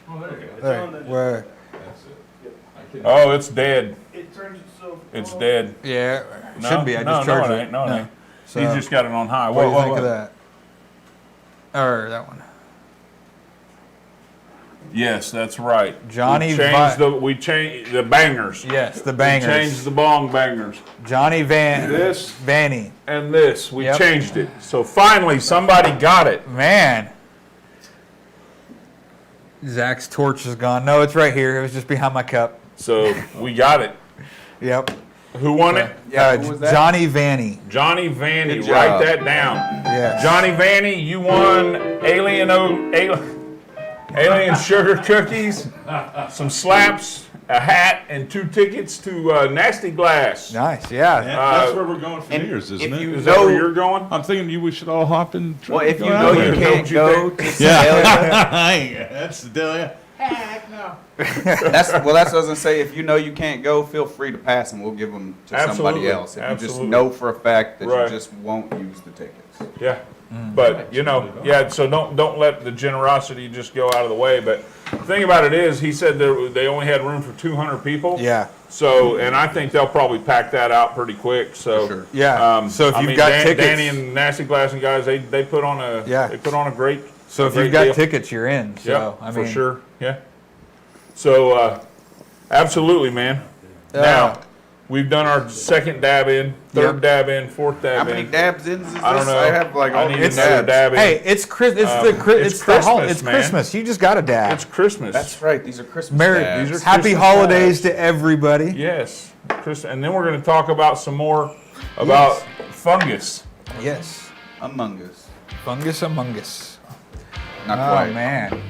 S4: Oh, there you go.
S2: Where?
S4: That's it.
S3: Oh, it's dead.
S8: It turns itself.
S3: It's dead.
S2: Yeah,
S3: No,
S2: shouldn't be. I just
S3: no,
S2: charged
S3: it
S2: it.
S3: ain't. No, it ain't.
S2: So,
S3: He's just got it on high.
S2: what do you think of that? Or that one?
S3: Yes, that's right.
S2: Johnny
S3: We changed the bangers.
S2: Yes, the bangers.
S3: We changed the bong bangers.
S2: Johnny
S3: This
S2: Vanny.
S3: and this. We
S2: Yep.
S3: changed it. So finally somebody got it.
S2: Man. Zach's torch is gone. No, it's right here. It was just behind my cup.
S3: So we got it.
S2: Yep.
S3: Who won it?
S5: who was that?
S2: Johnny Vanny.
S3: Johnny Vanny.
S5: Good
S3: Write
S5: job.
S3: that down.
S2: Yes.
S3: Johnny Vanny, you won alien sugar cookies, some slaps, a hat, and 2 tickets to Nasty Glass.
S2: Nice. Yeah.
S4: That's where we're going for
S5: and
S4: New Year's, isn't
S5: if
S4: it?
S5: you
S3: Is that where you're going?
S4: I'm thinking we should all hop in.
S5: Well, if you
S4: go
S5: know
S4: out
S5: you
S4: there.
S5: can't
S3: you
S5: go
S3: think?
S5: to Celia,
S4: Yeah, that's the deal. Yeah.
S5: that's what I was gonna say. If you know you can't go, feel free to pass, and we'll give them to somebody
S3: Absolutely.
S5: else. If you just
S3: Absolutely.
S5: know for a fact that
S3: Right.
S5: you just won't use the tickets.
S3: Yeah. But so don't let the generosity just go out of the way. But the thing about it is, he said they only had room for 200 people.
S2: Yeah.
S3: So, and I think they'll probably pack that out pretty quick. So,
S5: Sure.
S2: Yeah. So if you've got tickets,
S3: Danny and Nasty Glass and guys, they put on a they put on a great.
S2: so if
S3: great
S2: you've got
S3: deal.
S2: tickets, you're in. So
S3: Yeah,
S2: I mean,
S3: for sure. Yeah. So, absolutely, man. Now, we've done our second dab in, third
S2: Yep.
S3: dab in, fourth dab
S5: How
S3: in.
S5: many dabs ins is this?
S3: I don't know.
S5: I have like
S3: I
S5: all
S3: need
S5: these
S3: another
S5: dabs.
S3: dab in.
S2: Hey, it's Christmas.
S3: it's Christmas,
S2: It's
S3: man.
S2: Christmas. You just got to dab.
S3: It's Christmas.
S5: That's right. These are Christmas
S2: Merry,
S5: dabs.
S3: These are
S2: happy
S3: Christmas
S2: holidays
S3: dabs.
S2: to everybody.
S3: Yes, and then we're going to talk about some more about fungus.
S2: Yes.
S5: Among Us.
S2: Fungus among us.
S5: Not
S2: Oh
S5: quite.
S2: man.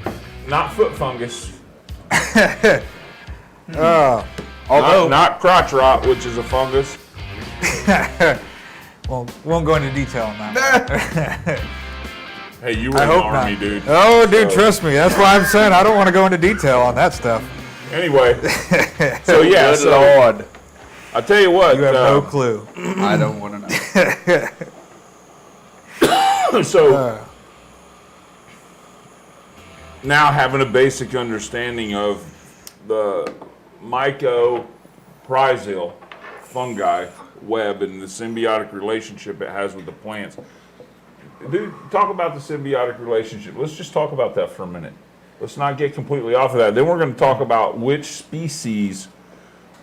S3: Not foot fungus.
S2: Oh.
S5: Although
S3: not crotch rot, which is a fungus.
S2: Well, won't go into detail on that.
S3: Hey, you were
S2: I
S3: in the
S2: hope
S3: army,
S2: not.
S3: dude.
S2: Oh, dude,
S3: So-
S2: trust me. That's why I'm saying I don't want to go into detail on that stuff.
S3: Anyway, so yeah,
S5: good
S3: so
S5: Lord,
S3: I tell you what.
S2: You have no clue.
S5: I don't want to know.
S3: So now having a basic understanding of the mycorrhizal fungi web and the symbiotic relationship it has with the plants. Dude, talk about the symbiotic relationship. Let's just talk about that for a minute. Let's not get completely off of that. Then we're going to talk about which species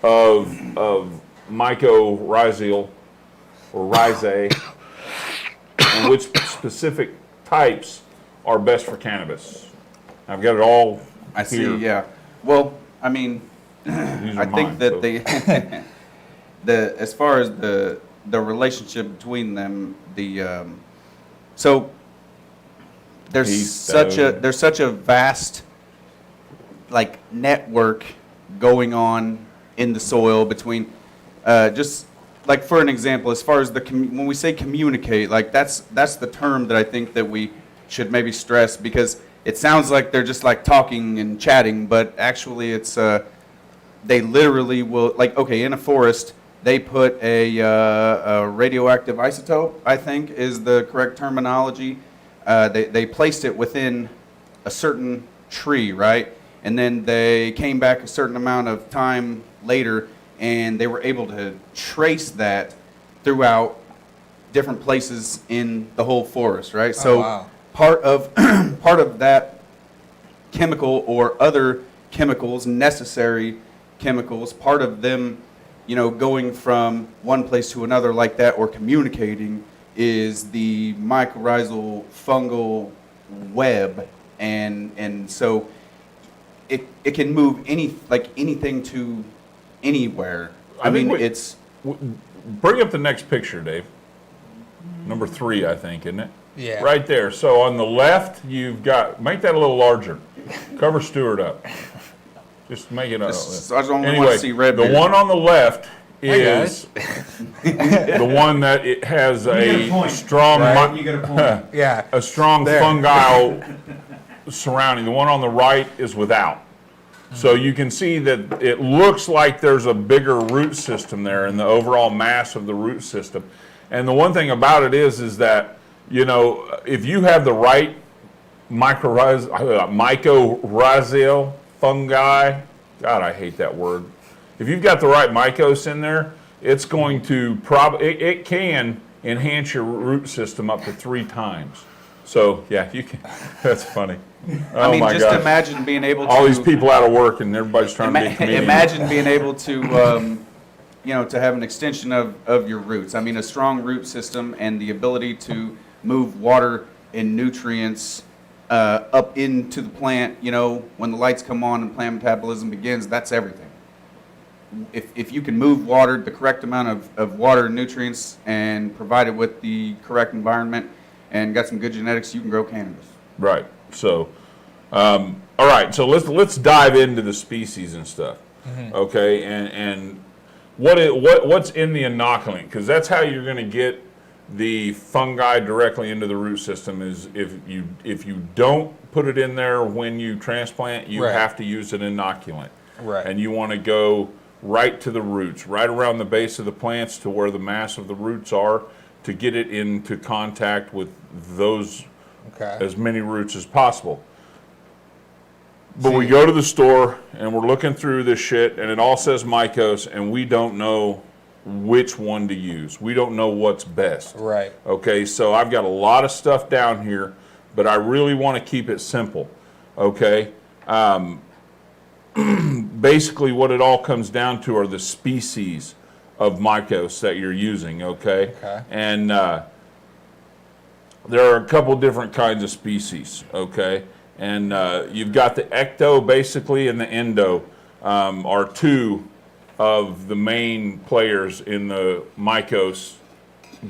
S3: of mycorrhizal or rhizae and which specific types are best for cannabis. I've got it all
S5: I see.
S3: here.
S5: Yeah. Well, I mean,
S3: These are
S5: I think
S3: mine,
S5: that
S3: so-
S5: the as far as the relationship between them, so there's
S3: He's
S5: such
S3: stoned.
S5: a vast like network going on in the soil between just like for an example, as far as when we say communicate, like that's the term that I think that we should maybe stress, because it sounds like they're just like talking and chatting, but actually it's they literally will, like, okay, in a forest they put a radioactive isotope, I think is the correct terminology. They placed it within a certain tree, right? And then they came back a certain amount of time later, and they were able to trace that throughout different places in the whole forest, right? So
S2: wow.
S5: part of that chemical or other chemicals, necessary chemicals, part of them, going from one place to another like that or communicating, is the mycorrhizal fungal web, and so it can move anything to anywhere. I
S3: think
S5: mean,
S3: we-
S5: it's
S3: Bring up the next picture, Dave. Number 3, I think, isn't it?
S2: Yeah.
S3: Right there. So on the left, you've got, make that a little larger. Cover Stuart up. Just make it up.
S5: I just don't
S3: Anyway,
S5: want to see red
S3: the
S5: beard.
S3: one on the left
S2: Hey,
S3: is the one that it has
S8: You get a
S3: a
S8: point.
S3: strong,
S8: Right? You get a point.
S2: Yeah.
S3: a strong
S2: There.
S3: fungal surrounding. The one on the right is without. So you can see that it looks like there's a bigger root system there in the overall mass of the root system. And the one thing about it is that, you know, if you have the right mycorrhizal fungi, God, I hate that word. If you've got the right mycos in there, it's going to it can enhance your root system up to 3 times. So yeah, you can. That's funny. Oh
S5: I mean,
S3: my
S5: just
S3: gosh.
S5: imagine being able to.
S3: All these people out of work and everybody's trying to be a comedian.
S5: Imagine being able to, you know, to have an extension of your roots. I mean, a strong root system and the ability to move water and nutrients up into the plant. You know, when the lights come on and plant metabolism begins, that's everything. If you can move water, the correct amount of water and nutrients, and provide it with the correct environment, and got some good genetics, you can grow cannabis.
S3: Right. So, all right. So let's dive into the species and stuff. Okay. And what's in the inoculant? Because that's how you're going to get the fungi directly into the root system. Is if you don't put it in there when you transplant, you
S2: Right.
S3: have to use an inoculant.
S2: Right.
S3: And you want to go right to the roots, right around the base of the plants to where the mass of the roots are, to get it into contact with those.
S2: Okay.
S3: As many roots as possible. But we go to the store and we're looking through this shit and it all says mycos and we don't know which one to use. We don't know what's best.
S2: Right.
S3: Okay, so I've got a lot of stuff down here, but I really want to keep it simple. Okay. Basically what it all comes down to are the species of mycos that you're using. Okay.
S2: Okay.
S3: And there are a couple different kinds of species, okay? And you've got the ecto, basically, and the endo are 2 of the main players in the mycos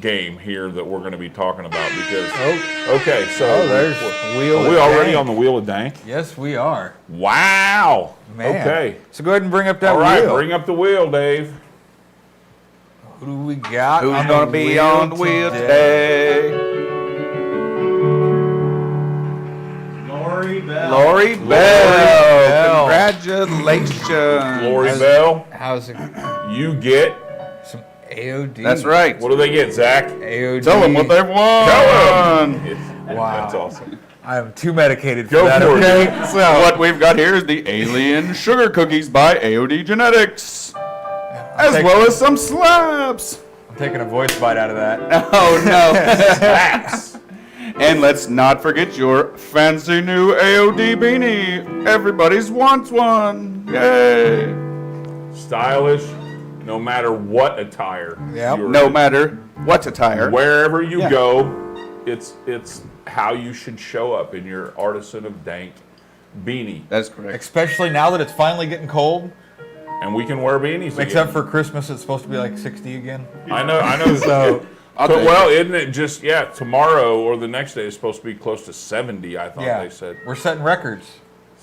S3: game here that we're going to be talking about because, okay, so
S2: there's Wheel
S3: are we
S2: of
S3: already
S2: Dank.
S3: on the Wheel of Dank?
S2: Yes, we are.
S3: Wow.
S2: Man.
S3: Okay.
S2: So go ahead and bring up that
S3: All right,
S2: wheel.
S3: bring up the wheel, Dave.
S2: Who do we got?
S5: Who's
S2: on
S5: gonna
S2: the
S5: be
S2: wheel
S5: on the wheel today?
S8: Lori Bell.
S5: Lori Bell.
S2: Bell.
S5: Congratulations.
S3: Lori Bell,
S2: How's it?
S3: you get,
S2: Some AOD.
S5: That's right.
S3: what do they get, Zach?
S2: AOD.
S5: Tell them what they've won.
S2: Wow.
S3: That's awesome.
S2: I am too medicated for
S3: Go
S2: that.
S3: for it.
S2: Okay. So
S5: What we've got here is the Alien Sugar Cookies by AOD Genetics, as well as some slabs.
S2: I'm taking a voice bite out of that.
S5: Oh no. Slabs. And let's not forget your fancy new AOD beanie. Everybody's wants one. Yay.
S3: Stylish, no matter what attire.
S2: Yep.
S3: you're
S5: No
S3: in.
S5: matter what attire.
S3: Wherever you
S5: Yeah.
S3: go, it's how you should show up in your Artisan of Dank beanie.
S5: That's correct.
S2: Especially now that it's finally getting cold.
S3: And we can wear beanies
S2: Except
S3: again.
S2: for Christmas, it's supposed to be like 60 again.
S3: I know.
S2: So
S5: I'll take
S3: well,
S5: it.
S3: isn't it just, tomorrow or the next day is supposed to be close to 70, I thought
S2: yeah,
S3: they said.
S2: we're setting records.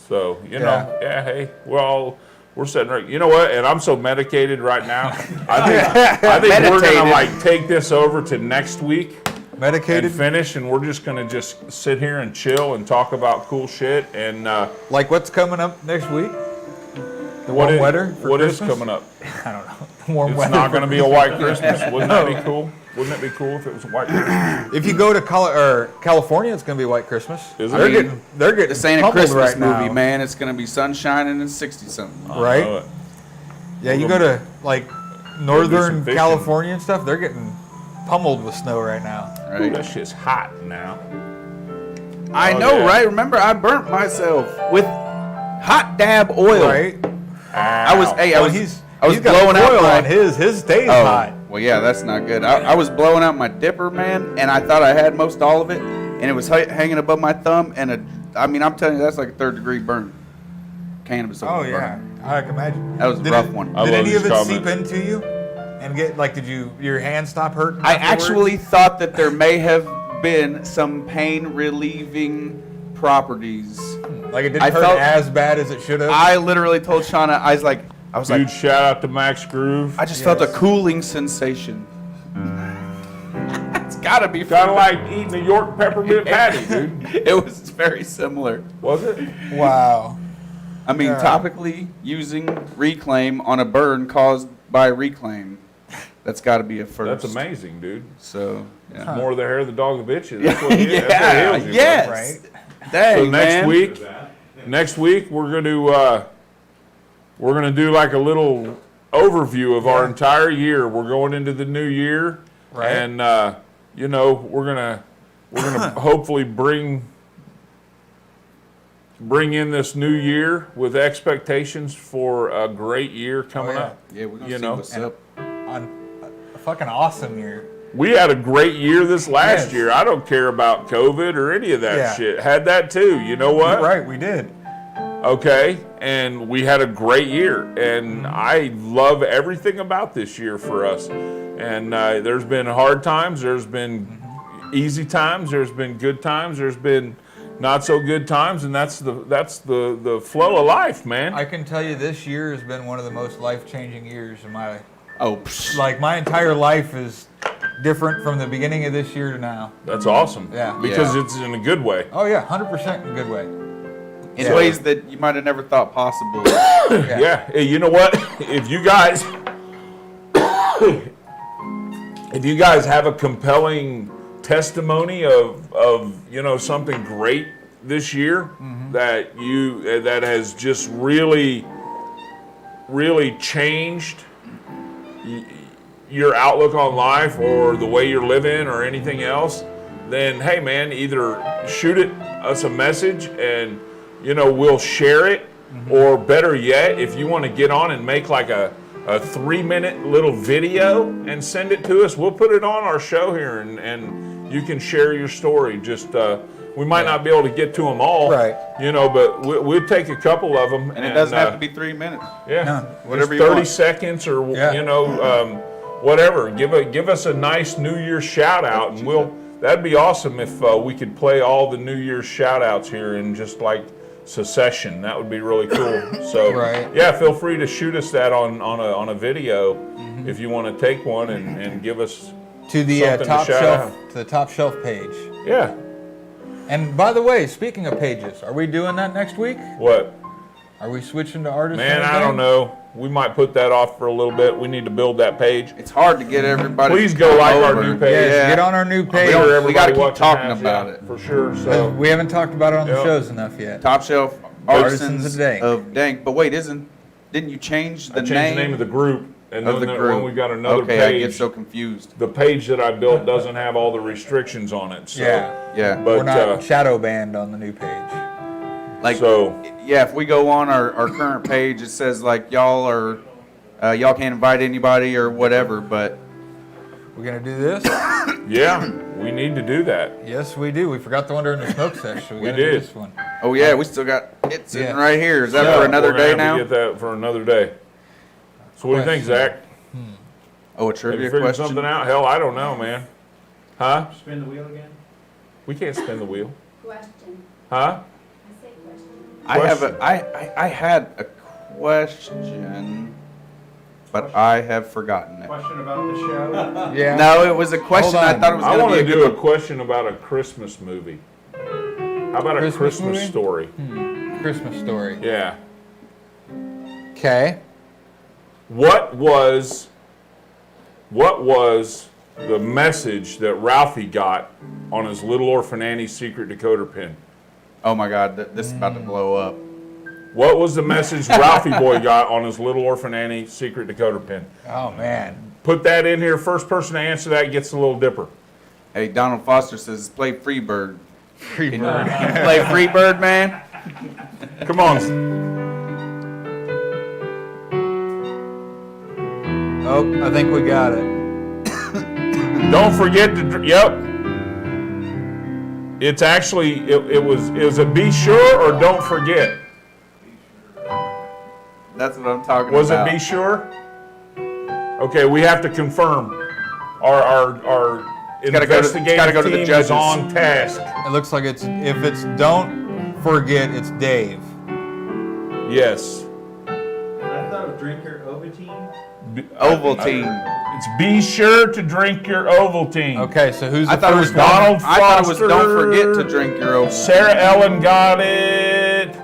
S3: So, hey, well, we're setting right. You know what? And I'm so medicated right now. I think we're
S5: Meditated.
S3: gonna take this over to next week
S2: Medicated.
S3: and finish, and we're just gonna just sit here and chill and talk about cool shit. And
S2: Like what's coming up next week? The
S3: what
S2: warm
S3: is,
S2: weather for
S3: what is
S2: Christmas?
S3: coming up?
S2: I don't know. Warm
S3: It's
S2: weather.
S3: not gonna be a white Christmas. Wouldn't that be cool? Wouldn't it be cool if it was a white Christmas?
S2: If you go to California, it's going to be white Christmas.
S3: Is it?
S2: They're getting
S5: This ain't a
S2: pummeled
S5: Christmas
S2: right
S5: movie,
S2: now.
S5: man. It's gonna be sun shining and 60-something.
S2: Right?
S3: I know it.
S2: Yeah, you go to like northern
S3: fishing.
S2: California and stuff. They're getting pummeled with snow right now.
S3: Ooh,
S5: Right?
S3: that shit's hot now.
S5: I
S3: Oh,
S5: know,
S3: yeah.
S5: right? Remember, I burnt myself with hot dab oil.
S2: Right?
S5: I was
S2: Well,
S5: he's
S2: I was
S5: he's
S2: got
S5: blowing out
S2: oil
S5: my
S2: on his. His stays
S5: Oh,
S2: hot.
S5: well, yeah, that's not good. I was blowing out my dipper, man, and I thought I had most all of it, and it was hanging above my thumb, and I'm telling you, that's like a 3rd-degree burn. Cannabis oil
S2: Oh
S5: burn.
S2: yeah, I can imagine.
S5: That was a rough one.
S3: I
S2: Did
S3: love
S2: any
S3: this
S2: of it
S3: comment.
S2: seep into you? And get like, did your hands stop hurting?
S5: I
S2: afterwards?
S5: actually thought that there may have been some pain-relieving properties
S2: Like it didn't hurt as bad as it should have.
S5: I literally told Shauna, I was like,
S3: Dude, shout out to Max Groove.
S5: I just felt a cooling sensation. It's gotta be
S3: kind of like eating a York peppermint patty, dude.
S5: It was very similar.
S3: Was it?
S2: Wow.
S5: I mean, topically using Reclaim on a burn caused by Reclaim. That's got to be a first.
S3: That's amazing, dude.
S5: So,
S3: yeah. More of the hair of the dog that bit you. That's what, that's what heals you,
S5: yes.
S2: Right.
S5: Dang,
S3: so next
S5: man.
S3: week we're gonna do like a little overview of our entire year. We're going into the new year,
S2: right?
S3: And we're gonna hopefully bring in this new year with expectations for a great year coming up.
S5: Yeah, we're gonna see what's up.
S2: On a fucking awesome year.
S3: We had a great year this last year. I don't care about COVID or any of that shit. Had that too. You know what?
S2: Right, we did.
S3: Okay, and we had a great year, and I love everything about this year for us. And there's been hard times, there's been easy times, there's been good times, there's been not so good times, and that's the flow of life, man.
S2: I can tell you, this year has been one of the most life-changing years in my.
S5: Like
S2: my entire life is different from the beginning of this year to now.
S3: That's awesome.
S2: Yeah.
S3: Because it's in a good way.
S2: Oh yeah, 100% in a good way.
S5: In ways that you might have never thought possible.
S3: Yeah. Hey, you know what? If you guys have a compelling testimony of something great this year that has just really changed your outlook on life or the way you're living or anything else, then hey man, either shoot us a message and we'll share it, or better yet, if you want to get on and make like a 3-minute little video and send it to us, we'll put it on our show here and you can share your story. Just we might not be able to get to them all,
S2: right?
S3: But we'll take a couple of them,
S5: and it doesn't have to be 3 minutes.
S3: Yeah,
S5: whatever you
S3: 30
S5: want.
S3: seconds or whatever. Give us a nice New Year's shout out, and that'd be awesome if we could play all the New Year's shout outs here in just like succession. That would be really cool. So yeah, feel free to shoot us that on a video if you want to take one and give us
S2: to the top shelf page.
S3: Yeah.
S2: And by the way, speaking of pages, are we doing that next week?
S3: What?
S2: Are we switching to artists?
S3: Man, I don't know. We might put that off for a little bit. We need to build that page.
S5: It's hard to get everybody.
S3: Please go like our new page.
S2: Yes, get on our new page.
S5: We got to keep talking about it
S3: for sure. So
S2: we haven't talked about it on the shows enough yet.
S5: Top Shelf Artisans
S2: of
S5: Dank. But wait, didn't you change the
S3: name of the group? And then when we got another page,
S5: I get so confused.
S3: The page that I built doesn't have all the restrictions on it. So,
S5: yeah.
S3: But
S2: we're not shadow banned on the new page.
S5: If we go on our current page, it says like y'all can't invite anybody or whatever. But
S2: we're gonna do this.
S3: Yeah, we need to do that.
S2: Yes, we do. We forgot the one during the smoke session.
S3: We did
S2: do this one.
S5: Oh yeah, we still got it sitting right here. Is that for another day now?
S3: Get that for another day. So what do you think, Zach?
S5: Oh, a
S3: Have
S5: trivia
S3: you figured
S5: question?
S3: something out? Hell, I don't know, man. Huh?
S8: Spin the wheel again?
S3: We can't spin the wheel.
S6: Question.
S3: Huh?
S6: I say question.
S5: I had a question, but I have forgotten it.
S8: Question about the show?
S2: Yeah.
S5: No, it was a question. I thought it was
S3: I
S5: going
S3: want
S5: to be
S3: to
S5: a
S3: do
S5: good
S3: a question about a Christmas movie. How about a Christmas
S2: movie?
S3: story?
S2: Christmas story.
S3: Yeah.
S2: Okay.
S3: What was the message that Ralphie got on his Little Orphan Annie's secret decoder pin?
S5: Oh my God, this is about to blow up.
S3: What was the message Ralphie boy got on his Little Orphan Annie secret decoder pin?
S2: Oh man.
S3: Put that in here. First person to answer that gets a little dipper.
S5: Hey, Donald Foster says, play Freebird.
S2: Freebird.
S5: Play Freebird, man.
S3: Come on.
S2: Oh, I think we got it.
S3: Don't forget to. Yep. It's actually it was a be sure or don't forget.
S5: That's what I'm talking
S3: Was
S5: about.
S3: it be sure? Okay, we have to confirm. Our investigative
S5: gotta go to the
S3: team
S5: judges.
S3: is on task.
S2: It looks like if it's don't forget it's Dave.
S3: Yes.
S8: I thought of drink your Ovaltine.
S5: Ovaltine.
S3: It's be sure to drink your Ovaltine.
S2: Okay, so who's the
S5: I thought it was
S2: first one?
S3: Donald
S5: I thought it was
S3: Foster.
S5: don't forget to drink your Ovaltine.
S3: Sarah Ellen got it.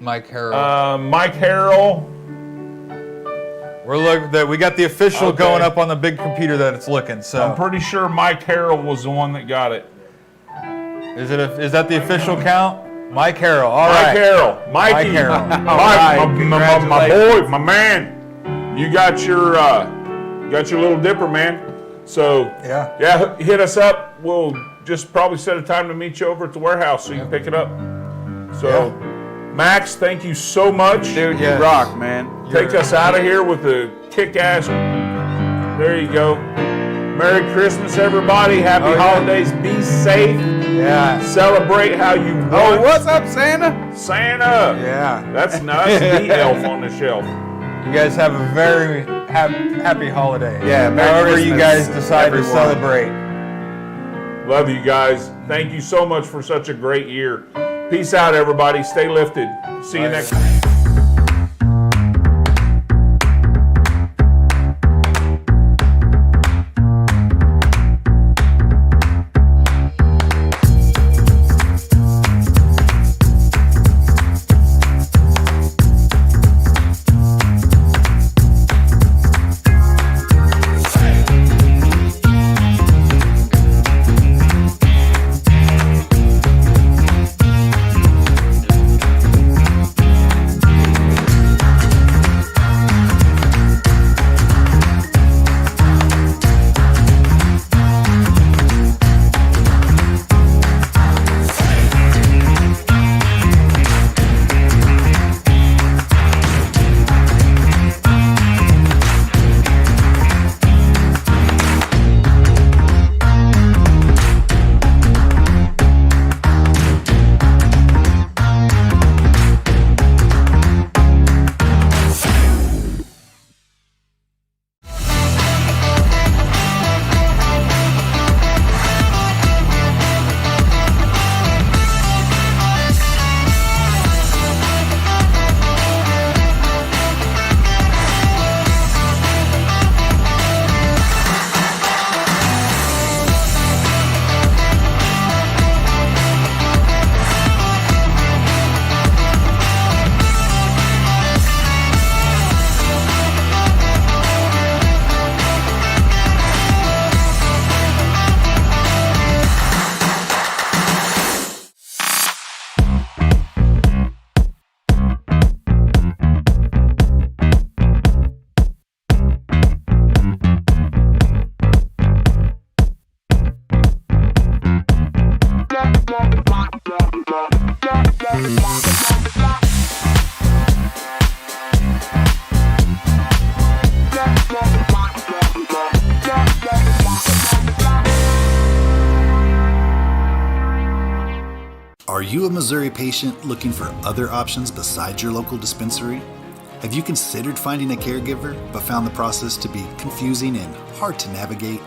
S2: Mike Harrell.
S3: Mike Harrell.
S2: We got the official
S3: Okay.
S2: going up on the big computer that it's looking. So
S3: I'm pretty sure Mike Harrell was the one that got it.
S2: is that the official count? Mike Harrell. All
S3: Mike
S2: right.
S3: Harrell. Mikey.
S2: Mike Harrell.
S3: Mike,
S2: All right,
S3: my boy, my man. You got your little dipper, man. So
S2: Yeah.
S3: hit us up. We'll just probably set a time to meet you over at the warehouse so you can pick it up. So, Max, thank you so much.
S5: Dude,
S2: Yes.
S5: you rock, man.
S3: Take us out of here with a kick-ass. There you go. Merry Christmas, everybody. Happy holidays. Be safe.
S2: Yeah.
S3: Celebrate how you want.
S5: Oh, what's up, Santa?
S3: Santa.
S2: Yeah.
S3: That's nice. The elf on the shelf.
S2: You guys have a very happy holiday.
S5: Yeah, Merry
S2: however you
S5: Christmas,
S2: guys decide
S5: everyone.
S2: to celebrate.
S3: Love you guys. Thank you so much for such a great year. Peace out, everybody. Stay lifted. See you next time.
S1: Are you a Missouri patient looking for other options besides your local dispensary? Have you considered finding a caregiver but found the process to be confusing and hard to navigate?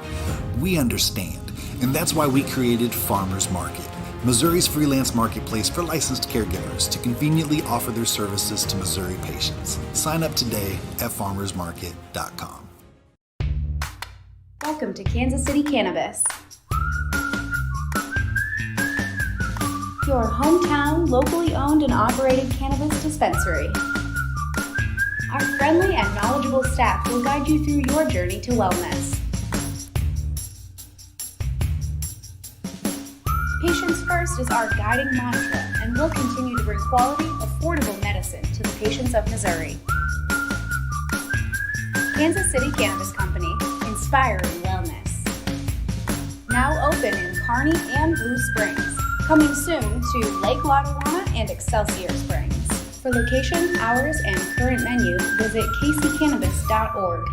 S1: We understand, and that's why we created Farmers Market, Missouri's freelance marketplace for licensed caregivers to conveniently offer their services to Missouri patients. Sign up today at farmersmarket.com.
S7: Welcome to Kansas City Cannabis, your hometown, locally owned and operated cannabis dispensary. Our friendly and knowledgeable staff will guide you through your journey to wellness. Patients first is our guiding mantra, and we'll continue to bring quality, affordable medicine to the patients of Missouri. Kansas City Cannabis Company, inspiring wellness. Now open in Kearney and Blue Springs. Coming soon to Lake Lotawana and Excelsior Springs. For location, hours, and current menu, visit kccannabis.org.